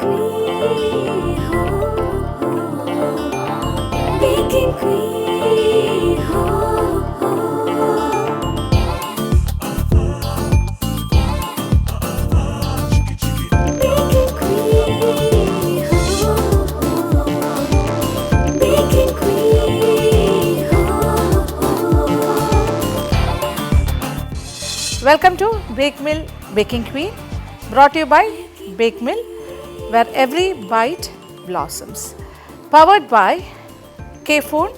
queen, baking queen, baking queen, baking queen. Welcome to Bake Mill Baking Queen, brought to you by Bake Mill, where every bite blossoms. Powered by K-Phone,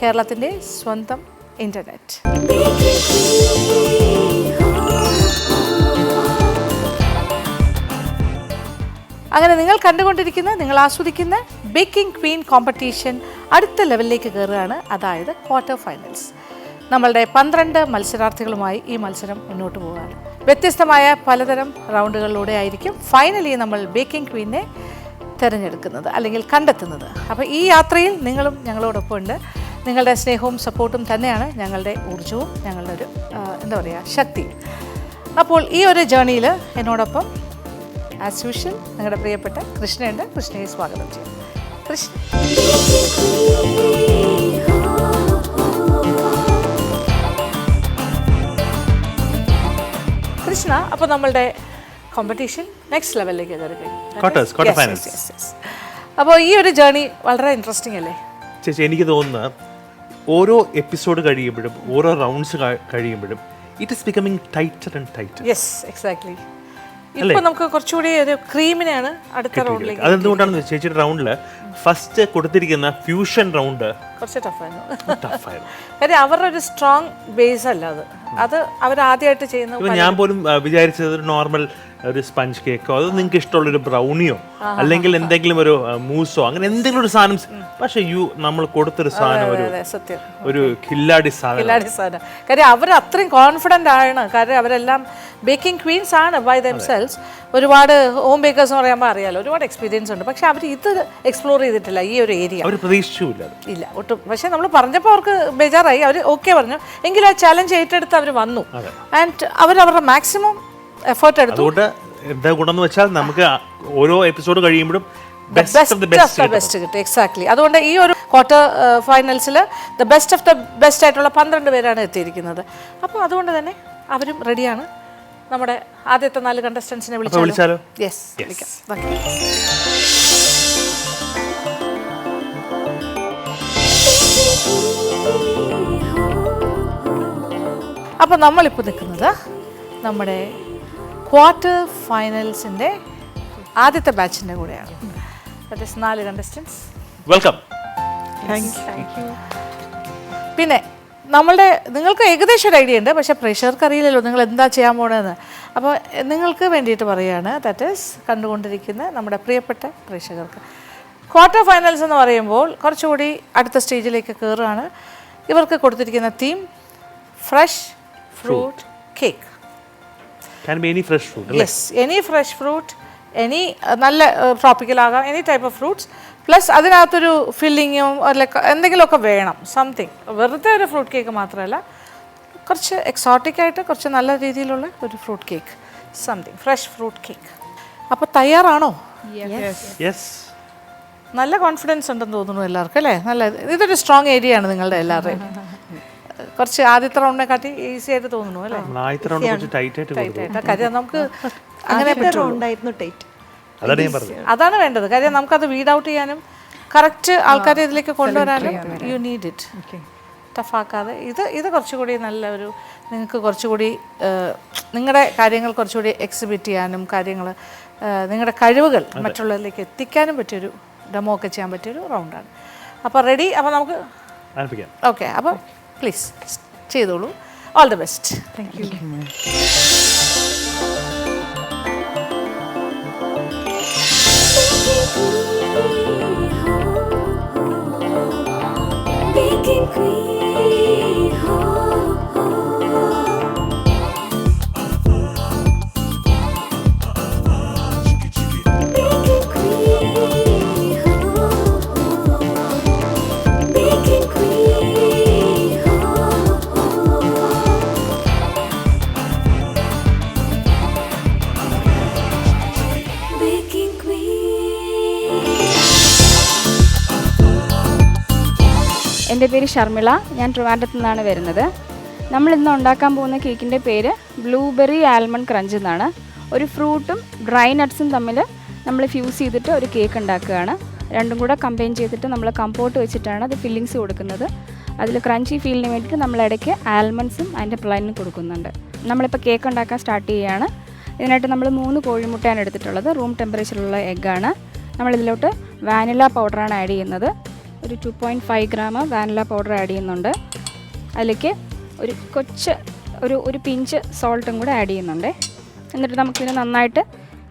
കേരളത്തിൻ്റെ സ്വന്തം internet. അങ്ങനെ നിങ്ങൾ കണ്ടുകൊണ്ടിരിക്കുന്ന, നിങ്ങൾ ആസ്വദിക്കുന്ന baking Queen competition അടുത്ത ലെവലിലേക്ക് കയറുകയാണ്, അതായത് ക്വാർട്ടർ ഫൈനൽസ്. നമ്മളുടെ 12 മത്സരാർത്ഥികളുമായി ഈ മത്സരം മുന്നോട്ട് പോവുകയാണ്. വ്യത്യസ്തമായ പലതരം റൗണ്ടുകളിലൂടെ ആയിരിക്കും ഫൈനലി നമ്മൾ ബേക്കിംഗ് ക്വീനെ തിരഞ്ഞെടുക്കുന്നത് അല്ലെങ്കിൽ കണ്ടെത്തുന്നത്. അപ്പോൾ ഈ യാത്രയിൽ നിങ്ങളും ഞങ്ങളോടൊപ്പം ഉണ്ട്. നിങ്ങളുടെ സ്നേഹവും സപ്പോർട്ടും തന്നെയാണ് ഞങ്ങളുടെ ഊർജ്ജവും ഞങ്ങളുടെ ഒരു എന്താ പറയുക ശക്തിയും. അപ്പോൾ ഈ ഒരു ജേർണിയിൽ എന്നോടൊപ്പം ആസ് യൂഷ്വൽ നിങ്ങളുടെ പ്രിയപ്പെട്ട കൃഷ്ണയുണ്ട്. കൃഷ്ണയെ സ്വാഗതം ചെയ്യും. കൃഷ്ണ, കൃഷ്ണ, അപ്പോൾ നമ്മളുടെ കോമ്പറ്റീഷൻ നെക്സ്റ്റ് ലെവലിലേക്ക് കയറി കഴിഞ്ഞു. അപ്പോൾ ഈ ഒരു ജേർണി വളരെ ഇൻട്രസ്റ്റിംഗ് അല്ലേ ചേച്ചി? എനിക്ക് തോന്നുന്നത് ഓരോ എപ്പിസോഡ് കഴിയുമ്പോഴും ഓരോ റൗണ്ട്സ് കഴിയുമ്പോഴും it is becoming tighter and tighter. Yes, exactly. ഇപ്പോൾ നമുക്ക് കുറച്ചുകൂടി ഒരു ക്രീമിനെയാണ് അടുത്ത റൗണ്ടിലേക്ക്. അതെന്തുകൊണ്ടാണെന്ന് ചേച്ചിയുടെ റൗണ്ടിൽ ഫസ്റ്റ് കൊടുത്തിരിക്കുന്ന ഫ്യൂഷൻ റൗണ്ട് കുറച്ച് ടഫായിരുന്നു. കാര്യം അവരുടെ ഒരു സ്ട്രോങ് ബേസ് അല്ല അത് അവർ ആദ്യമായിട്ട് ചെയ്യുന്ന. ഞാൻ പോലും വിചാരിച്ചത് ഒരു നോർമൽ ഒരു സ്പഞ്ച് കേക്കോ, അത് നിങ്ങൾക്ക് ഇഷ്ടമുള്ളൊരു ബ്രൗണിയോ അല്ലെങ്കിൽ എന്തെങ്കിലും ഒരു മൂസോ അങ്ങനെ എന്തെങ്കിലും ഒരു സാധനം. പക്ഷെ നമ്മൾ കൊടുത്തൊരു സാധനം ഒരു കില്ലാടി സാധനം. കാര്യം അവർ അത്രയും കോൺഫിഡൻ്റ് ആണ്. കാര്യം അവരെല്ലാം ബേക്കിംഗ് ക്വീൻസ് ആണ് ബൈ ദംസെൽസ്. ഒരുപാട് ഹോം ബേക്കേഴ്സ് എന്ന് പറയുമ്പോൾ അറിയാലോ, ഒരുപാട് എക്സ്പീരിയൻസ് ഉണ്ട്. പക്ഷെ അവർ ഇത് എക്സ്പ്ലോർ ചെയ്തിട്ടില്ല, ഈ ഒരു ഏരിയ അവർ പ്രതീക്ഷിച്ചില്ല ഒട്ടും. പക്ഷെ നമ്മൾ പറഞ്ഞപ്പോൾ അവർക്ക് ബേജാറായി. അവർ ഓക്കെ പറഞ്ഞു, എങ്കിലും ആ ചാലഞ്ച് ഏറ്റെടുത്ത് അവർ വന്നു. ആൻഡ് അവരുടെ മാക്സിമം എഫേർട്ട് എടുത്തു. അതുകൊണ്ട് എന്താ ഗുണമെന്ന് വെച്ചാൽ നമുക്ക് ഓരോ എപ്പിസോഡ് കഴിയുമ്പോഴും ബെസ്റ്റ് കിട്ടും. എക്സാക്ട്ലി. അതുകൊണ്ട് ഈ ഒരു ക്വാർട്ടർ ഫൈനൽസിൽ the best of the best ആയിട്ടുള്ള 12 പേരാണ് എത്തിയിരിക്കുന്നത്. അപ്പോൾ അതുകൊണ്ട് തന്നെ അവരും റെഡിയാണ്. നമ്മുടെ ആദ്യത്തെ 4 കണ്ടസ്റ്റൻസിനെ വിളിച്ചാലോ? യെസ്, വിളിക്കാം. അപ്പോൾ നമ്മളിപ്പോൾ നിൽക്കുന്നത് നമ്മുടെ ക്വാർട്ടർ ഫൈനൽസിൻ്റെ ആദ്യത്തെ ബാച്ചിൻ്റെ കൂടെയാണ്. That is 4 contestants. വെൽക്കം. പിന്നെ നിങ്ങൾക്ക് ഏകദേശം ഒരു ഐഡിയ ഉണ്ട്, പക്ഷേ പ്രേക്ഷകർക്ക് അറിയില്ലല്ലോ നിങ്ങൾ എന്താ ചെയ്യാൻ പോകണമെന്ന്. അപ്പോൾ നിങ്ങൾക്ക് വേണ്ടിയിട്ട് പറയുകയാണ്, ദാറ്റ് ഈസ് കണ്ടുകൊണ്ടിരിക്കുന്ന നമ്മുടെ പ്രിയപ്പെട്ട പ്രേക്ഷകർക്ക്. ക്വാർട്ടർ ഫൈനൽസ് എന്ന് പറയുമ്പോൾ കുറച്ചുകൂടി അടുത്ത സ്റ്റേജിലേക്ക് കയറുകയാണ്. ഇവർക്ക് കൊടുത്തിരിക്കുന്ന theme fresh fruit cake. Can be any fresh fruit. Yes, any fresh fruit, any നല്ല ട്രോപ്പിക്കൽ ആകാം, any type of fruits. Plus അതിനകത്തൊരു ഫില്ലിങ്ങും എന്തെങ്കിലുമൊക്കെ വേണം, സംതിങ്. വെറുതെ ഒരു ഫ്രൂട്ട് കേക്ക് മാത്രമല്ല, കുറച്ച് എക്സോട്ടിക് ആയിട്ട് കുറച്ച് നല്ല രീതിയിലുള്ള ഒരു fruit cake, something fresh fruit cake. അപ്പോൾ തയ്യാറാണോ? യെസ്. നല്ല കോൺഫിഡൻസ് ഉണ്ടെന്ന് തോന്നുന്നു എല്ലാവർക്കും അല്ലേ? ഇതൊരു സ്ട്രോങ് ഏരിയ ആണ് നിങ്ങളുടെ എല്ലാവരുടെയും. കുറച്ച് ആദ്യത്തെ റൗണ്ടിനെ കാട്ടി ഈസി ആയിട്ട് തോന്നുന്നു അല്ലേ? കാര്യം നമുക്ക് അങ്ങനെ അതാണ് വേണ്ടത്. കാര്യം നമുക്കത് വീഡ് ഔട്ട് ചെയ്യാനും കറക്റ്റ് ആൾക്കാരെ ഇതിലേക്ക് കൊണ്ടുവരാനും യു നീഡ് ഇറ്റ്. ടഫാക്കാതെ ഇത് കുറച്ചുകൂടി നല്ല ഒരു നിങ്ങൾക്ക് കുറച്ചുകൂടി നിങ്ങളുടെ കാര്യങ്ങൾ കുറച്ചുകൂടി എക്സിബിറ്റ് ചെയ്യാനും കാര്യങ്ങൾ നിങ്ങളുടെ കഴിവുകൾ മറ്റുള്ളവരിലേക്ക് എത്തിക്കാനും പറ്റിയൊരു ഡെമോ ഒക്കെ ചെയ്യാൻ പറ്റിയൊരു റൗണ്ടാണ്. അപ്പോൾ റെഡി? അപ്പോൾ നമുക്ക് ഓക്കെ. അപ്പോൾ പ്ലീസ് ചെയ്തോളൂ. All the best. Thank you. Baking queen, baking queen, baking queen, baking queen. എൻ്റെ പേര് ഷർമിള. ഞാൻ ട്രിവാൻഡ്രത്തു നിന്നാണ് വരുന്നത്. നമ്മളിന്ന് ഉണ്ടാക്കാൻ പോകുന്ന കേക്കിൻ്റെ പേര് ബ്ലൂബെറി ആൽമണ്ട് ക്രഞ്ച് എന്നാണ്. ഒരു ഫ്രൂട്ടും ഡ്രൈ നട്ട്സും തമ്മിൽ നമ്മൾ ഫ്യൂസ് ചെയ്തിട്ട് ഒരു കേക്ക് ഉണ്ടാക്കുകയാണ്. രണ്ടും കൂടെ കമ്പൈൻ ചെയ്തിട്ട് നമ്മൾ കമ്പോട്ട് വെച്ചിട്ടാണ് അത് ഫില്ലിങ്സ് കൊടുക്കുന്നത്. അതിൽ ക്രഞ്ചി ഫീലിന് വേണ്ടിയിട്ട് നമ്മൾ ഇടയ്ക്ക് ആൽമണ്ട്സും അതിൻ്റെ പ്ലൈനും കൊടുക്കുന്നുണ്ട്. നമ്മളിപ്പോൾ കേക്ക് ഉണ്ടാക്കാൻ സ്റ്റാർട്ട് ചെയ്യുകയാണ്. ഇതിനായിട്ട് നമ്മൾ 3 കോഴിമുട്ടയാണ് എടുത്തിട്ടുള്ളത്. റൂം ടെമ്പറേച്ചറിലുള്ള എഗ്ഗാണ്. നമ്മളിതിലോട്ട് വാനില പൗഡറാണ് ആഡ് ചെയ്യുന്നത്. ഒരു 2.5 ഗ്രാം വാനില പൗഡർ ആഡ് ചെയ്യുന്നുണ്ട്. അതിലേക്ക് ഒരു പിഞ്ച് സോൾട്ടും കൂടെ ആഡ് ചെയ്യുന്നുണ്ട്. എന്നിട്ട് നമുക്കിതിന് നന്നായിട്ട്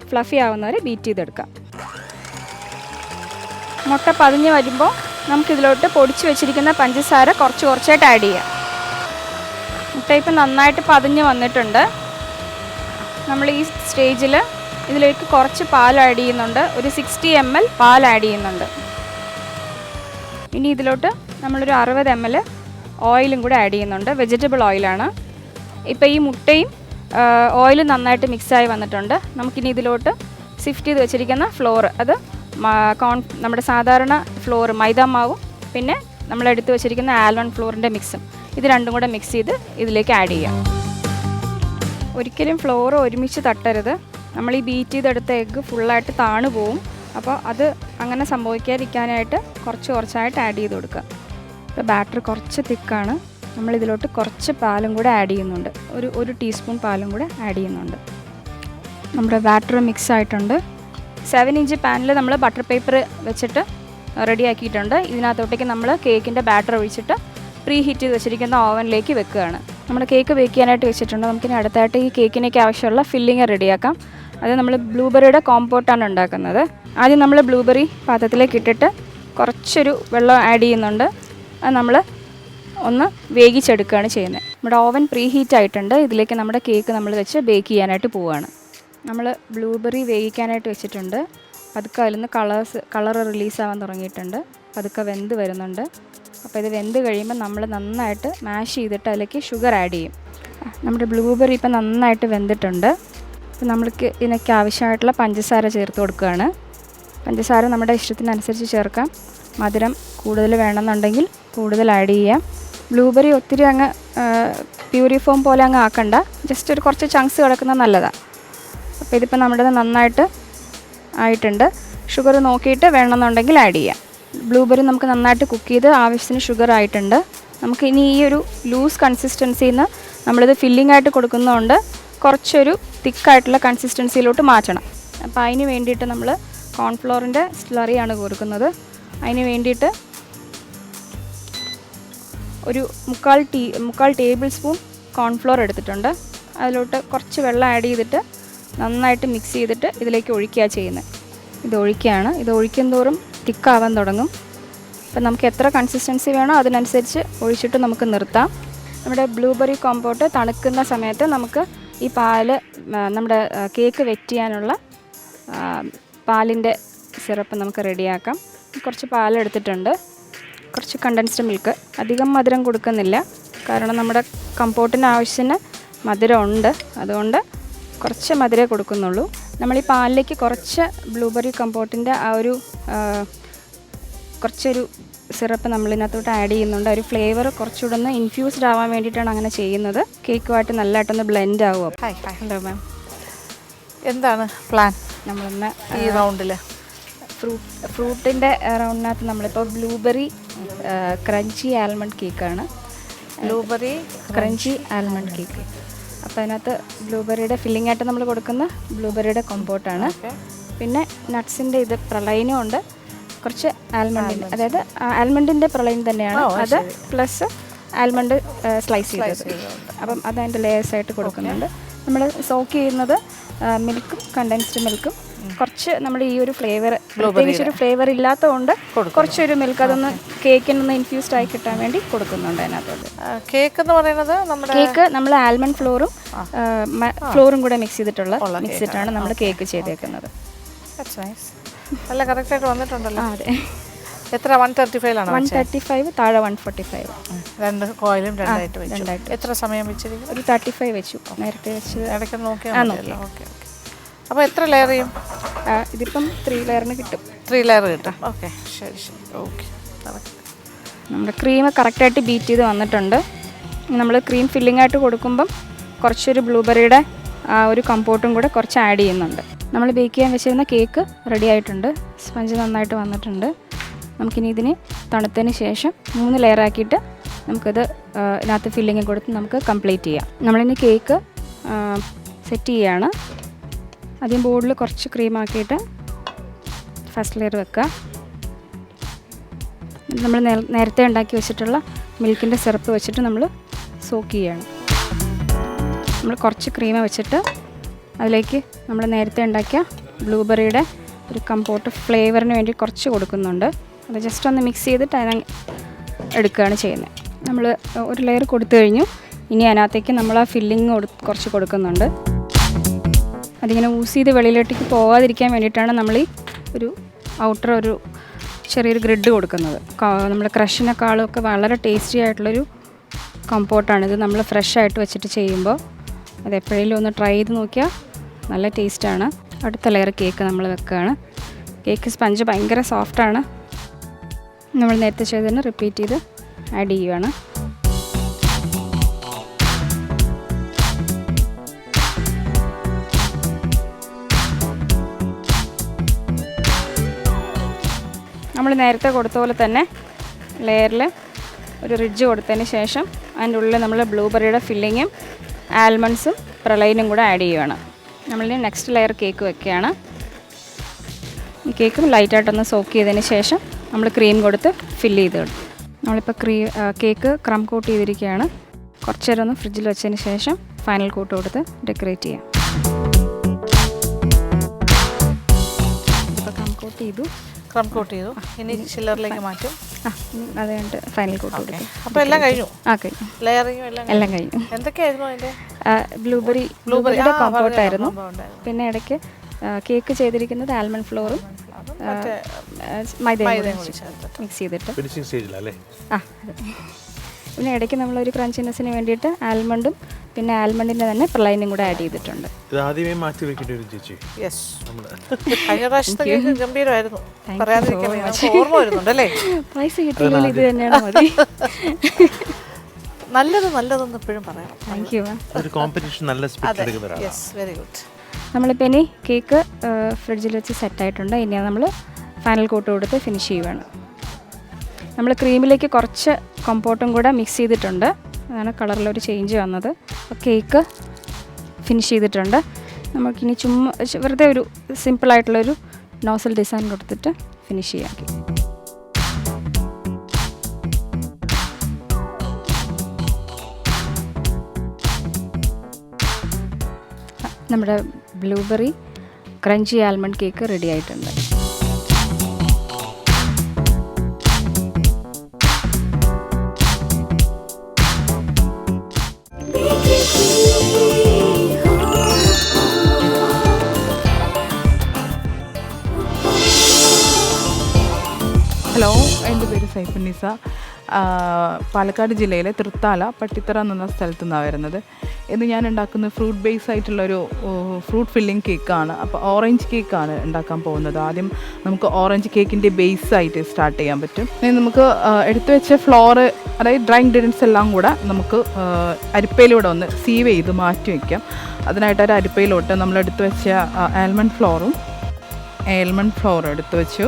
ഫ്ലഫി ആവുന്നവരെ ബീറ്റ് ചെയ്തെടുക്കാം. മുട്ട പതിഞ്ഞ് വരുമ്പോൾ നമുക്കിതിലോട്ട് പൊടിച്ച് വെച്ചിരിക്കുന്ന പഞ്ചസാര കുറച്ചായിട്ട് ആഡ് ചെയ്യാം. മുട്ട ഇപ്പം നന്നായിട്ട് പതിഞ്ഞ് വന്നിട്ടുണ്ട്. നമ്മൾ ഈ സ്റ്റേജിൽ ഇതിലേക്ക് കുറച്ച് പാൽ ആഡ് ചെയ്യുന്നുണ്ട്. ഒരു 60 ml പാൽ ആഡ് ചെയ്യുന്നുണ്ട്. ഇനി ഇതിലോട്ട് നമ്മളൊരു 60 ml ഓയിലും കൂടെ ആഡ് ചെയ്യുന്നുണ്ട്. വെജിറ്റബിൾ ഓയിലാണ്. ഇപ്പോൾ ഈ മുട്ടയും ഓയിലും നന്നായിട്ട് മിക്സായി വന്നിട്ടുണ്ട്. നമുക്കിനി ഇതിലോട്ട് സിഫ്റ്റ് ചെയ്ത് വെച്ചിരിക്കുന്ന ഫ്ലോർ, അത് നമ്മുടെ സാധാരണ ഫ്ലോർ മൈദാമാവും പിന്നെ നമ്മളെടുത്ത് വെച്ചിരിക്കുന്ന ആൽമണ്ട് ഫ്ലോറിൻ്റെ മിക്സും, ഇത് രണ്ടും കൂടെ മിക്സ് ചെയ്ത് ഇതിലേക്ക് ആഡ് ചെയ്യാം. ഒരിക്കലും ഫ്ലോർ ഒരുമിച്ച് തട്ടരുത്. നമ്മൾ ഈ ബീറ്റ് ചെയ്തെടുത്ത എഗ്ഗ് ഫുള്ളായിട്ട് താണു പോവും. അപ്പോൾ അത് അങ്ങനെ സംഭവിക്കാതിരിക്കാനായിട്ട് കുറച്ചായിട്ട് ആഡ് ചെയ്ത് കൊടുക്കുക. ഇപ്പോൾ ബാറ്റർ കുറച്ച് തിക്കാണ്. നമ്മളിതിലോട്ട് കുറച്ച് പാലും കൂടെ ആഡ് ചെയ്യുന്നുണ്ട്. ഒരു ടീസ്പൂൺ പാലും കൂടെ ആഡ് ചെയ്യുന്നുണ്ട്. നമ്മുടെ ബാറ്റർ മിക്സ് ആയിട്ടുണ്ട്. 7 ഇഞ്ച് പാനിൽ നമ്മൾ ബട്ടർ പേപ്പർ വെച്ചിട്ട് റെഡിയാക്കിയിട്ടുണ്ട്. ഇതിനകത്തോട്ടേക്ക് നമ്മൾ കേക്കിൻ്റെ ബാറ്റർ ഒഴിച്ചിട്ട് പ്രീ ഹീറ്റ് ചെയ്ത് വെച്ചിരിക്കുന്ന ഓവനിലേക്ക് വെക്കുകയാണ്. നമ്മൾ കേക്ക് ബേക്ക് ചെയ്യാനായിട്ട് വെച്ചിട്ടുണ്ട്. നമുക്കിനി അടുത്തായിട്ട് ഈ കേക്കിനേക്ക് ആവശ്യമുള്ള ഫില്ലിങ് റെഡിയാക്കാം. അത് നമ്മൾ ബ്ലൂബെറിയുടെ കോമ്പോട്ടാണ് ഉണ്ടാക്കുന്നത്. ആദ്യം നമ്മൾ ബ്ലൂബെറി പാത്രത്തിലേക്ക് ഇട്ടിട്ട് കുറച്ചൊരു വെള്ളം ആഡ് ചെയ്യുന്നുണ്ട്. അത് നമ്മൾ ഒന്ന് വേവിച്ചെടുക്കുകയാണ് ചെയ്യുന്നത്. നമ്മുടെ ഓവൻ പ്രീ ഹീറ്റ് ആയിട്ടുണ്ട്. ഇതിലേക്ക് നമ്മുടെ കേക്ക് നമ്മൾ വെച്ച് ബേക്ക് ചെയ്യാനായിട്ട് പോവുകയാണ്. നമ്മൾ ബ്ലൂബെറി വേവിക്കാനായിട്ട് വെച്ചിട്ടുണ്ട്. പതുക്കെ അതിൽ നിന്ന് കളർ റിലീസാവാൻ തുടങ്ങിയിട്ടുണ്ട്. പതുക്കെ വെന്ത് വരുന്നുണ്ട്. അപ്പോൾ ഇത് വെന്ത് കഴിയുമ്പോൾ നമ്മൾ നന്നായിട്ട് മാഷ് ചെയ്തിട്ട് അതിലേക്ക് ഷുഗർ ആഡ് ചെയ്യും. നമ്മുടെ ബ്ലൂബെറി ഇപ്പം നന്നായിട്ട് വെന്തിട്ടുണ്ട്. അപ്പോൾ നമ്മൾക്ക് ഇതിനൊക്കെ ആവശ്യമായിട്ടുള്ള പഞ്ചസാര ചേർത്ത് കൊടുക്കുകയാണ്. പഞ്ചസാര നമ്മുടെ ഇഷ്ടത്തിനനുസരിച്ച് ചേർക്കാം. മധുരം കൂടുതൽ വേണമെന്നുണ്ടെങ്കിൽ കൂടുതൽ ആഡ് ചെയ്യാം. ബ്ലൂബെറി ഒത്തിരി അങ്ങ് പ്യൂരി ഫോം പോലെ അങ്ങ് ആക്കണ്ട. ജസ്റ്റ് ഒരു കുറച്ച് ചങ്ക്സ് കിടക്കുന്നത് നല്ലതാണ്. അപ്പോൾ ഇതിപ്പോൾ നമ്മുടെ നന്നായിട്ട് ആയിട്ടുണ്ട്. ഷുഗർ നോക്കിയിട്ട് വേണമെന്നുണ്ടെങ്കിൽ ആഡ് ചെയ്യാം. ബ്ലൂബെറി നമുക്ക് നന്നായിട്ട് കുക്ക് ചെയ്ത് ആവശ്യത്തിന് ഷുഗർ ആയിട്ടുണ്ട്. നമുക്ക് ഇനി ഈ ഒരു ലൂസ് കൺസിസ്റ്റൻസിയിൽ നിന്ന് നമ്മളിത് ഫില്ലിംഗ് ആയിട്ട് കൊടുക്കുന്നതുകൊണ്ട് കുറച്ചൊരു തിക്കായിട്ടുള്ള കൺസിസ്റ്റൻസിയിലോട്ട് മാറ്റണം. അപ്പോൾ അതിന് വേണ്ടിയിട്ട് നമ്മൾ കോൺഫ്ലോറിൻ്റെ സ്ലറിയാണ് കൊടുക്കുന്നത്. അതിന് വേണ്ടിയിട്ട് ഒരു 3/4 ടേബിൾ സ്പൂൺ കോൺഫ്ലോർ എടുത്തിട്ടുണ്ട്. അതിലോട്ട് കുറച്ച് വെള്ളം ആഡ് ചെയ്തിട്ട് നന്നായിട്ട് മിക്സ് ചെയ്തിട്ട് ഇതിലേക്ക് ഒഴിക്കുക ചെയ്യുന്നത്. ഇത് ഒഴിക്കുകയാണ്. ഇത് ഒഴിക്കും തോറും തിക്കാവാൻ തുടങ്ങും. അപ്പം നമുക്ക് എത്ര കൺസിസ്റ്റൻസി വേണോ അതിനനുസരിച്ച് ഒഴിച്ചിട്ട് നമുക്ക് നിർത്താം. നമ്മുടെ ബ്ലൂബെറി കോമ്പോട്ട് തണുക്കുന്ന സമയത്ത് നമുക്ക് ഈ പാല് നമ്മുടെ കേക്ക് വെറ്റ് ചെയ്യാനുള്ള പാലിൻ്റെ സിറപ്പ് നമുക്ക് റെഡിയാക്കാം. കുറച്ച് പാലെടുത്തിട്ടുണ്ട്. കുറച്ച് കണ്ടൻസ്ഡ് മിൽക്ക്. അധികം മധുരം കൊടുക്കുന്നില്ല, കാരണം നമ്മുടെ കമ്പോട്ടിന് ആവശ്യത്തിന് മധുരം ഉണ്ട്. അതുകൊണ്ട് കുറച്ച് മധുരമേ കൊടുക്കുന്നുള്ളൂ. നമ്മൾ ഈ പാലിലേക്ക് കുറച്ച് ബ്ലൂബെറി കമ്പോട്ടിൻ്റെ ആ ഒരു കുറച്ചൊരു സിറപ്പ് നമ്മളിതിനകത്തോട്ട് ആഡ് ചെയ്യുന്നുണ്ട്. ഒരു ഫ്ലേവർ കുറച്ചുകൂടെ ഒന്ന് ഇൻഫ്യൂസ്ഡ് ആവാൻ വേണ്ടിയിട്ടാണ് അങ്ങനെ ചെയ്യുന്നത്. കേക്കുമായിട്ട് നല്ലതായിട്ടൊന്ന് ബ്ലെൻഡ് ആവുമോ. ഹലോ മാം, എന്താണ് പ്ലാൻ നമ്മളൊന്ന് ഈ റൗണ്ടിൽ? ഫ്രൂട്ടിൻ്റെ റൗണ്ടിനകത്ത് നമ്മളിപ്പോൾ ബ്ലൂബെറി ക്രഞ്ചി ആൽമണ്ട് കേക്കാണ്. Blueberry crunchy almond cake. അപ്പോൾ അതിനകത്ത് ബ്ലൂബെറിയുടെ ഫില്ലിംഗ് ആയിട്ട് നമ്മൾ കൊടുക്കുന്ന ബ്ലൂബെറിയുടെ കോമ്പോട്ടാണ്. പിന്നെ നട്ട്സിൻ്റെ ഇത് പ്രളയനും ഉണ്ട്. കുറച്ച് ആൽമണ്ടിൻ്റെ, അതായത് ആൽമണ്ടിൻ്റെ പ്രളയം തന്നെയാണ് അത്, പ്ലസ് ആൽമണ്ട് സ്ലൈസ് ചെയ്തത്. അപ്പം അത് അതിൻ്റെ ലേയേഴ്സായിട്ട് കൊടുക്കുന്നുണ്ട്. നമ്മൾ സോക്ക് ചെയ്യുന്നത് മിൽക്കും കണ്ടൻസ്ഡ് മിൽക്കും കുറച്ച് നമ്മൾ ഈ ഒരു ഫ്ലേവർ, പ്രത്യേകിച്ചൊരു ഫ്ലേവർ ഇല്ലാത്തതുകൊണ്ട് കുറച്ചൊരു മിൽക്ക് അതൊന്ന് കേക്കിനൊന്ന് ഇൻഫ്യൂസ്ഡ് ആയി കിട്ടാൻ വേണ്ടി കൊടുക്കുന്നുണ്ട് അതിനകത്തോട്ട്. കേക്ക് എന്ന് പറയുന്നത് നമ്മുടെ കേക്ക് നമ്മൾ ആൽമണ്ട് ഫ്ലോറും കൂടെ മിക്സ് ചെയ്തിട്ടാണ് നമ്മൾ കേക്ക് ചെയ്തേക്കുന്നത്. നല്ല കറക്റ്റായിട്ട് വന്നിട്ടുണ്ടല്ലോ. അതെ. എത്ര? 135 135, താഴെ 145. രണ്ട് കോയിലും രണ്ടായിട്ട് വെച്ചു. എത്ര സമയം വെച്ചിരിക്കും? ഒരു 35 വെച്ചു. നേരത്തെ വെച്ചത് ഇടയ്ക്ക് നോക്കിയാൽ മതിയല്ലോ. ഓക്കെ. അപ്പോൾ എത്ര ലെയർ ചെയ്യും? ഇതിപ്പം 3 ലെയറിന് കിട്ടും. 3 ലെയർ കിട്ടും. ഓക്കെ, ശരി. ഓക്കെ. നമ്മുടെ ക്രീം കറക്റ്റായിട്ട് ബീറ്റ് ചെയ്ത് വന്നിട്ടുണ്ട്. നമ്മൾ ക്രീം ഫില്ലിംഗ് ആയിട്ട് കൊടുക്കുമ്പം കുറച്ചൊരു ബ്ലൂബെറിയുടെ ആ ഒരു കമ്പോട്ടും കൂടെ കുറച്ച് ആഡ് ചെയ്യുന്നുണ്ട്. നമ്മൾ ബേക്ക് ചെയ്യാൻ വെച്ചിരുന്ന കേക്ക് റെഡി ആയിട്ടുണ്ട്. സ്പഞ്ച് നന്നായിട്ട് വന്നിട്ടുണ്ട്. നമുക്കിനി ഇതിന് തണുത്തതിന് ശേഷം 3 ലെയർ ആക്കിയിട്ട് നമുക്കത് ഇതിനകത്ത് ഫില്ലിങ് കൊടുത്ത് നമുക്ക് കംപ്ലീറ്റ് ചെയ്യാം. നമ്മളിനി കേക്ക് സെറ്റ് ചെയ്യുകയാണ്. ആദ്യം ബോർഡിൽ കുറച്ച് ക്രീം ആക്കിയിട്ട് ഫസ്റ്റ് ലെയർ വെക്കുക. നമ്മൾ നേരത്തെ ഉണ്ടാക്കി വെച്ചിട്ടുള്ള മിൽക്കിൻ്റെ സിറപ്പ് വെച്ചിട്ട് നമ്മൾ സോക്ക് ചെയ്യുകയാണ്. നമ്മൾ കുറച്ച് ക്രീം വെച്ചിട്ട് അതിലേക്ക് നമ്മൾ നേരത്തെ ഉണ്ടാക്കിയ ബ്ലൂബെറിയുടെ ഒരു കമ്പോട്ട് ഫ്ലേവറിന് വേണ്ടി കുറച്ച് കൊടുക്കുന്നുണ്ട്. അത് ജസ്റ്റ് ഒന്ന് മിക്സ് ചെയ്തിട്ട് അതിനെ എടുക്കുകയാണ് ചെയ്യുന്നത്. നമ്മൾ ഒരു ലെയർ കൊടുത്തു കഴിഞ്ഞു. ഇനി അതിനകത്തേക്ക് നമ്മൾ ആ ഫില്ലിങ് കുറച്ച് കൊടുക്കുന്നുണ്ട്. അതിങ്ങനെ യൂസ് ചെയ്ത് വെളിയിലോട്ടേക്ക് പോകാതിരിക്കാൻ വേണ്ടിയിട്ടാണ് നമ്മൾ ഈ ഒരു ഔട്ടർ ഒരു ചെറിയൊരു ഗ്രിഡ് കൊടുക്കുന്നത്. നമ്മൾ ക്രഷിനെക്കാളും ഒക്കെ വളരെ ടേസ്റ്റി ആയിട്ടുള്ളൊരു കമ്പോട്ടാണിത്. നമ്മൾ ഫ്രഷ് ആയിട്ട് വെച്ചിട്ട് ചെയ്യുമ്പോൾ അത് എപ്പോഴെങ്കിലും ഒന്ന് ട്രൈ ചെയ്ത് നോക്കിയാൽ നല്ല ടേസ്റ്റാണ്. അടുത്ത ലെയർ കേക്ക് നമ്മൾ വെക്കുകയാണ്. കേക്ക് സ്പഞ്ച് ഭയങ്കര സോഫ്റ്റാണ്. നമ്മൾ നേരത്തെ ചെയ്തതിന് റിപ്പീറ്റ് ചെയ്ത് ആഡ് ചെയ്യുകയാണ്. നമ്മൾ നേരത്തെ കൊടുത്ത പോലെ തന്നെ ലെയറിൽ ഒരു റിഡ്ജ് കൊടുത്തതിന് ശേഷം അതിൻ്റെ ഉള്ളിൽ നമ്മൾ ബ്ലൂബെറിയുടെ ഫില്ലിങ്ങും ആൽമണ്ട്സും പ്രളയിനും കൂടെ ആഡ് ചെയ്യുകയാണ്. നമ്മളിനി നെക്സ്റ്റ് ലെയർ കേക്ക് വെക്കുകയാണ്. ഈ കേക്കും ലൈറ്റായിട്ടൊന്ന് സോക്ക് ചെയ്തതിന് ശേഷം നമ്മൾ ക്രീം കൊടുത്ത് ഫില്ല് ചെയ്ത് കൊടുക്കും. നമ്മളിപ്പോൾ കേക്ക് ക്രം കോട്ട് ചെയ്തിരിക്കുകയാണ്. കുറച്ച് നേരം ഒന്ന് ഫ്രിഡ്ജിൽ വെച്ചതിന് ശേഷം ഫൈനൽ കോട്ട് കൊടുത്ത് ഡെക്കറേറ്റ് ചെയ്യാം. ഇപ്പോൾ ക്രം കോട്ട് ചെയ്തു. ഇനി ചില്ലറിലേക്ക് മാറ്റും. അത് കഴിഞ്ഞിട്ട് ഫൈനൽ കോട്ട് കൊടുക്കും. അപ്പോൾ എല്ലാം കഴിഞ്ഞു. കഴിഞ്ഞു. ലെയറിങ്ങും എല്ലാം കഴിഞ്ഞു. എന്തൊക്കെയായിരുന്നു അതിൻ്റെ? ബ്ലൂബെറിയുടെ കോമ്പോട്ടായിരുന്നു. പിന്നെ ഇടയ്ക്ക് കേക്ക് ചെയ്തിരിക്കുന്നത് ആൽമണ്ട് ഫ്ലോറും മൈദയും മിക്സ് ചെയ്തിട്ട്. പിന്നെ ഇടയ്ക്ക് നമ്മളൊരു ക്രഞ്ചിനെസ്സിന് വേണ്ടിയിട്ട് ആൽമണ്ടും പിന്നെ ആൽമണ്ടിൻ്റെ തന്നെ പ്രളൈനും കൂടെ ആഡ് ചെയ്തിട്ടുണ്ട്. ആദ്യമേ മാറ്റി വെക്കേണ്ടി വരും ചേച്ചി. യെസ്, കഴിഞ്ഞ പ്രാവശ്യത്തെ കേക്ക് ഗംഭീരമായിരുന്നു. ഓർമ്മ വരുന്നുണ്ടല്ലേ? പൈസ കിട്ടിയാൽ ഇത് തന്നെയാണ് മതി. നല്ലതെന്ന് എപ്പോഴും പറയാം. Thank you. ഒരു കോമ്പറ്റീഷൻ നല്ല സ്പിരിറ്റ് എടുക്കുന്നതാണ്. Yes, very good. നമ്മളിപ്പോൾ ഇനി കേക്ക് ഫ്രിഡ്ജിൽ വെച്ച് സെറ്റായിട്ടുണ്ട്. ഇനി നമ്മൾ ഫൈനൽ കോട്ട് കൊടുത്ത് ഫിനിഷ് ചെയ്യുവാണ്. നമ്മൾ ക്രീമിലേക്ക് കുറച്ച് കമ്പോട്ടും കൂടെ മിക്സ് ചെയ്തിട്ടുണ്ട്. അതാണ് കളറിലൊരു ചേഞ്ച് വന്നത്. അപ്പോൾ കേക്ക് ഫിനിഷ് ചെയ്തിട്ടുണ്ട്. നമുക്കിനി ചുമ്മാ വെറുതെ ഒരു സിമ്പിളായിട്ടുള്ളൊരു നോസൽ ഡിസൈൻ കൊടുത്തിട്ട് ഫിനിഷ് ചെയ്യാം. നമ്മുടെ blueberry crunchy almond cake ready ആയിട്ടുണ്ട്. ഹലോ, എൻ്റെ പേര് സൈഫുന്നിസ. പാലക്കാട് ജില്ലയിലെ തൃത്താല പട്ടിത്തറ എന്ന സ്ഥലത്തു നിന്നാണ് വരുന്നത്. ഇത് ഞാൻ ഉണ്ടാക്കുന്ന ഫ്രൂട്ട് ബേസ് ആയിട്ടുള്ളൊരു ഫ്രൂട്ട് ഫില്ലിംഗ് കേക്കാണ്. അപ്പോൾ ഓറഞ്ച് കേക്കാണ് ഉണ്ടാക്കാൻ പോകുന്നത്. ആദ്യം നമുക്ക് ഓറഞ്ച് കേക്കിൻ്റെ ബേസ് ആയിട്ട് സ്റ്റാർട്ട് ചെയ്യാൻ പറ്റും. നമുക്ക് എടുത്തു വെച്ച ഫ്ലോറ്, അതായത് ഡ്രൈ ഇൻഗ്രീഡിയൻസ് എല്ലാം കൂടെ നമുക്ക് അരിപ്പയിലൂടെ ഒന്ന് സീവ് ചെയ്ത് മാറ്റി വയ്ക്കാം. അതിനായിട്ട് ഒരു അരിപ്പയിലോട്ട് നമ്മൾ എടുത്തു വെച്ച ആൽമണ്ട് ഫ്ലോർ എടുത്തു വെച്ചു.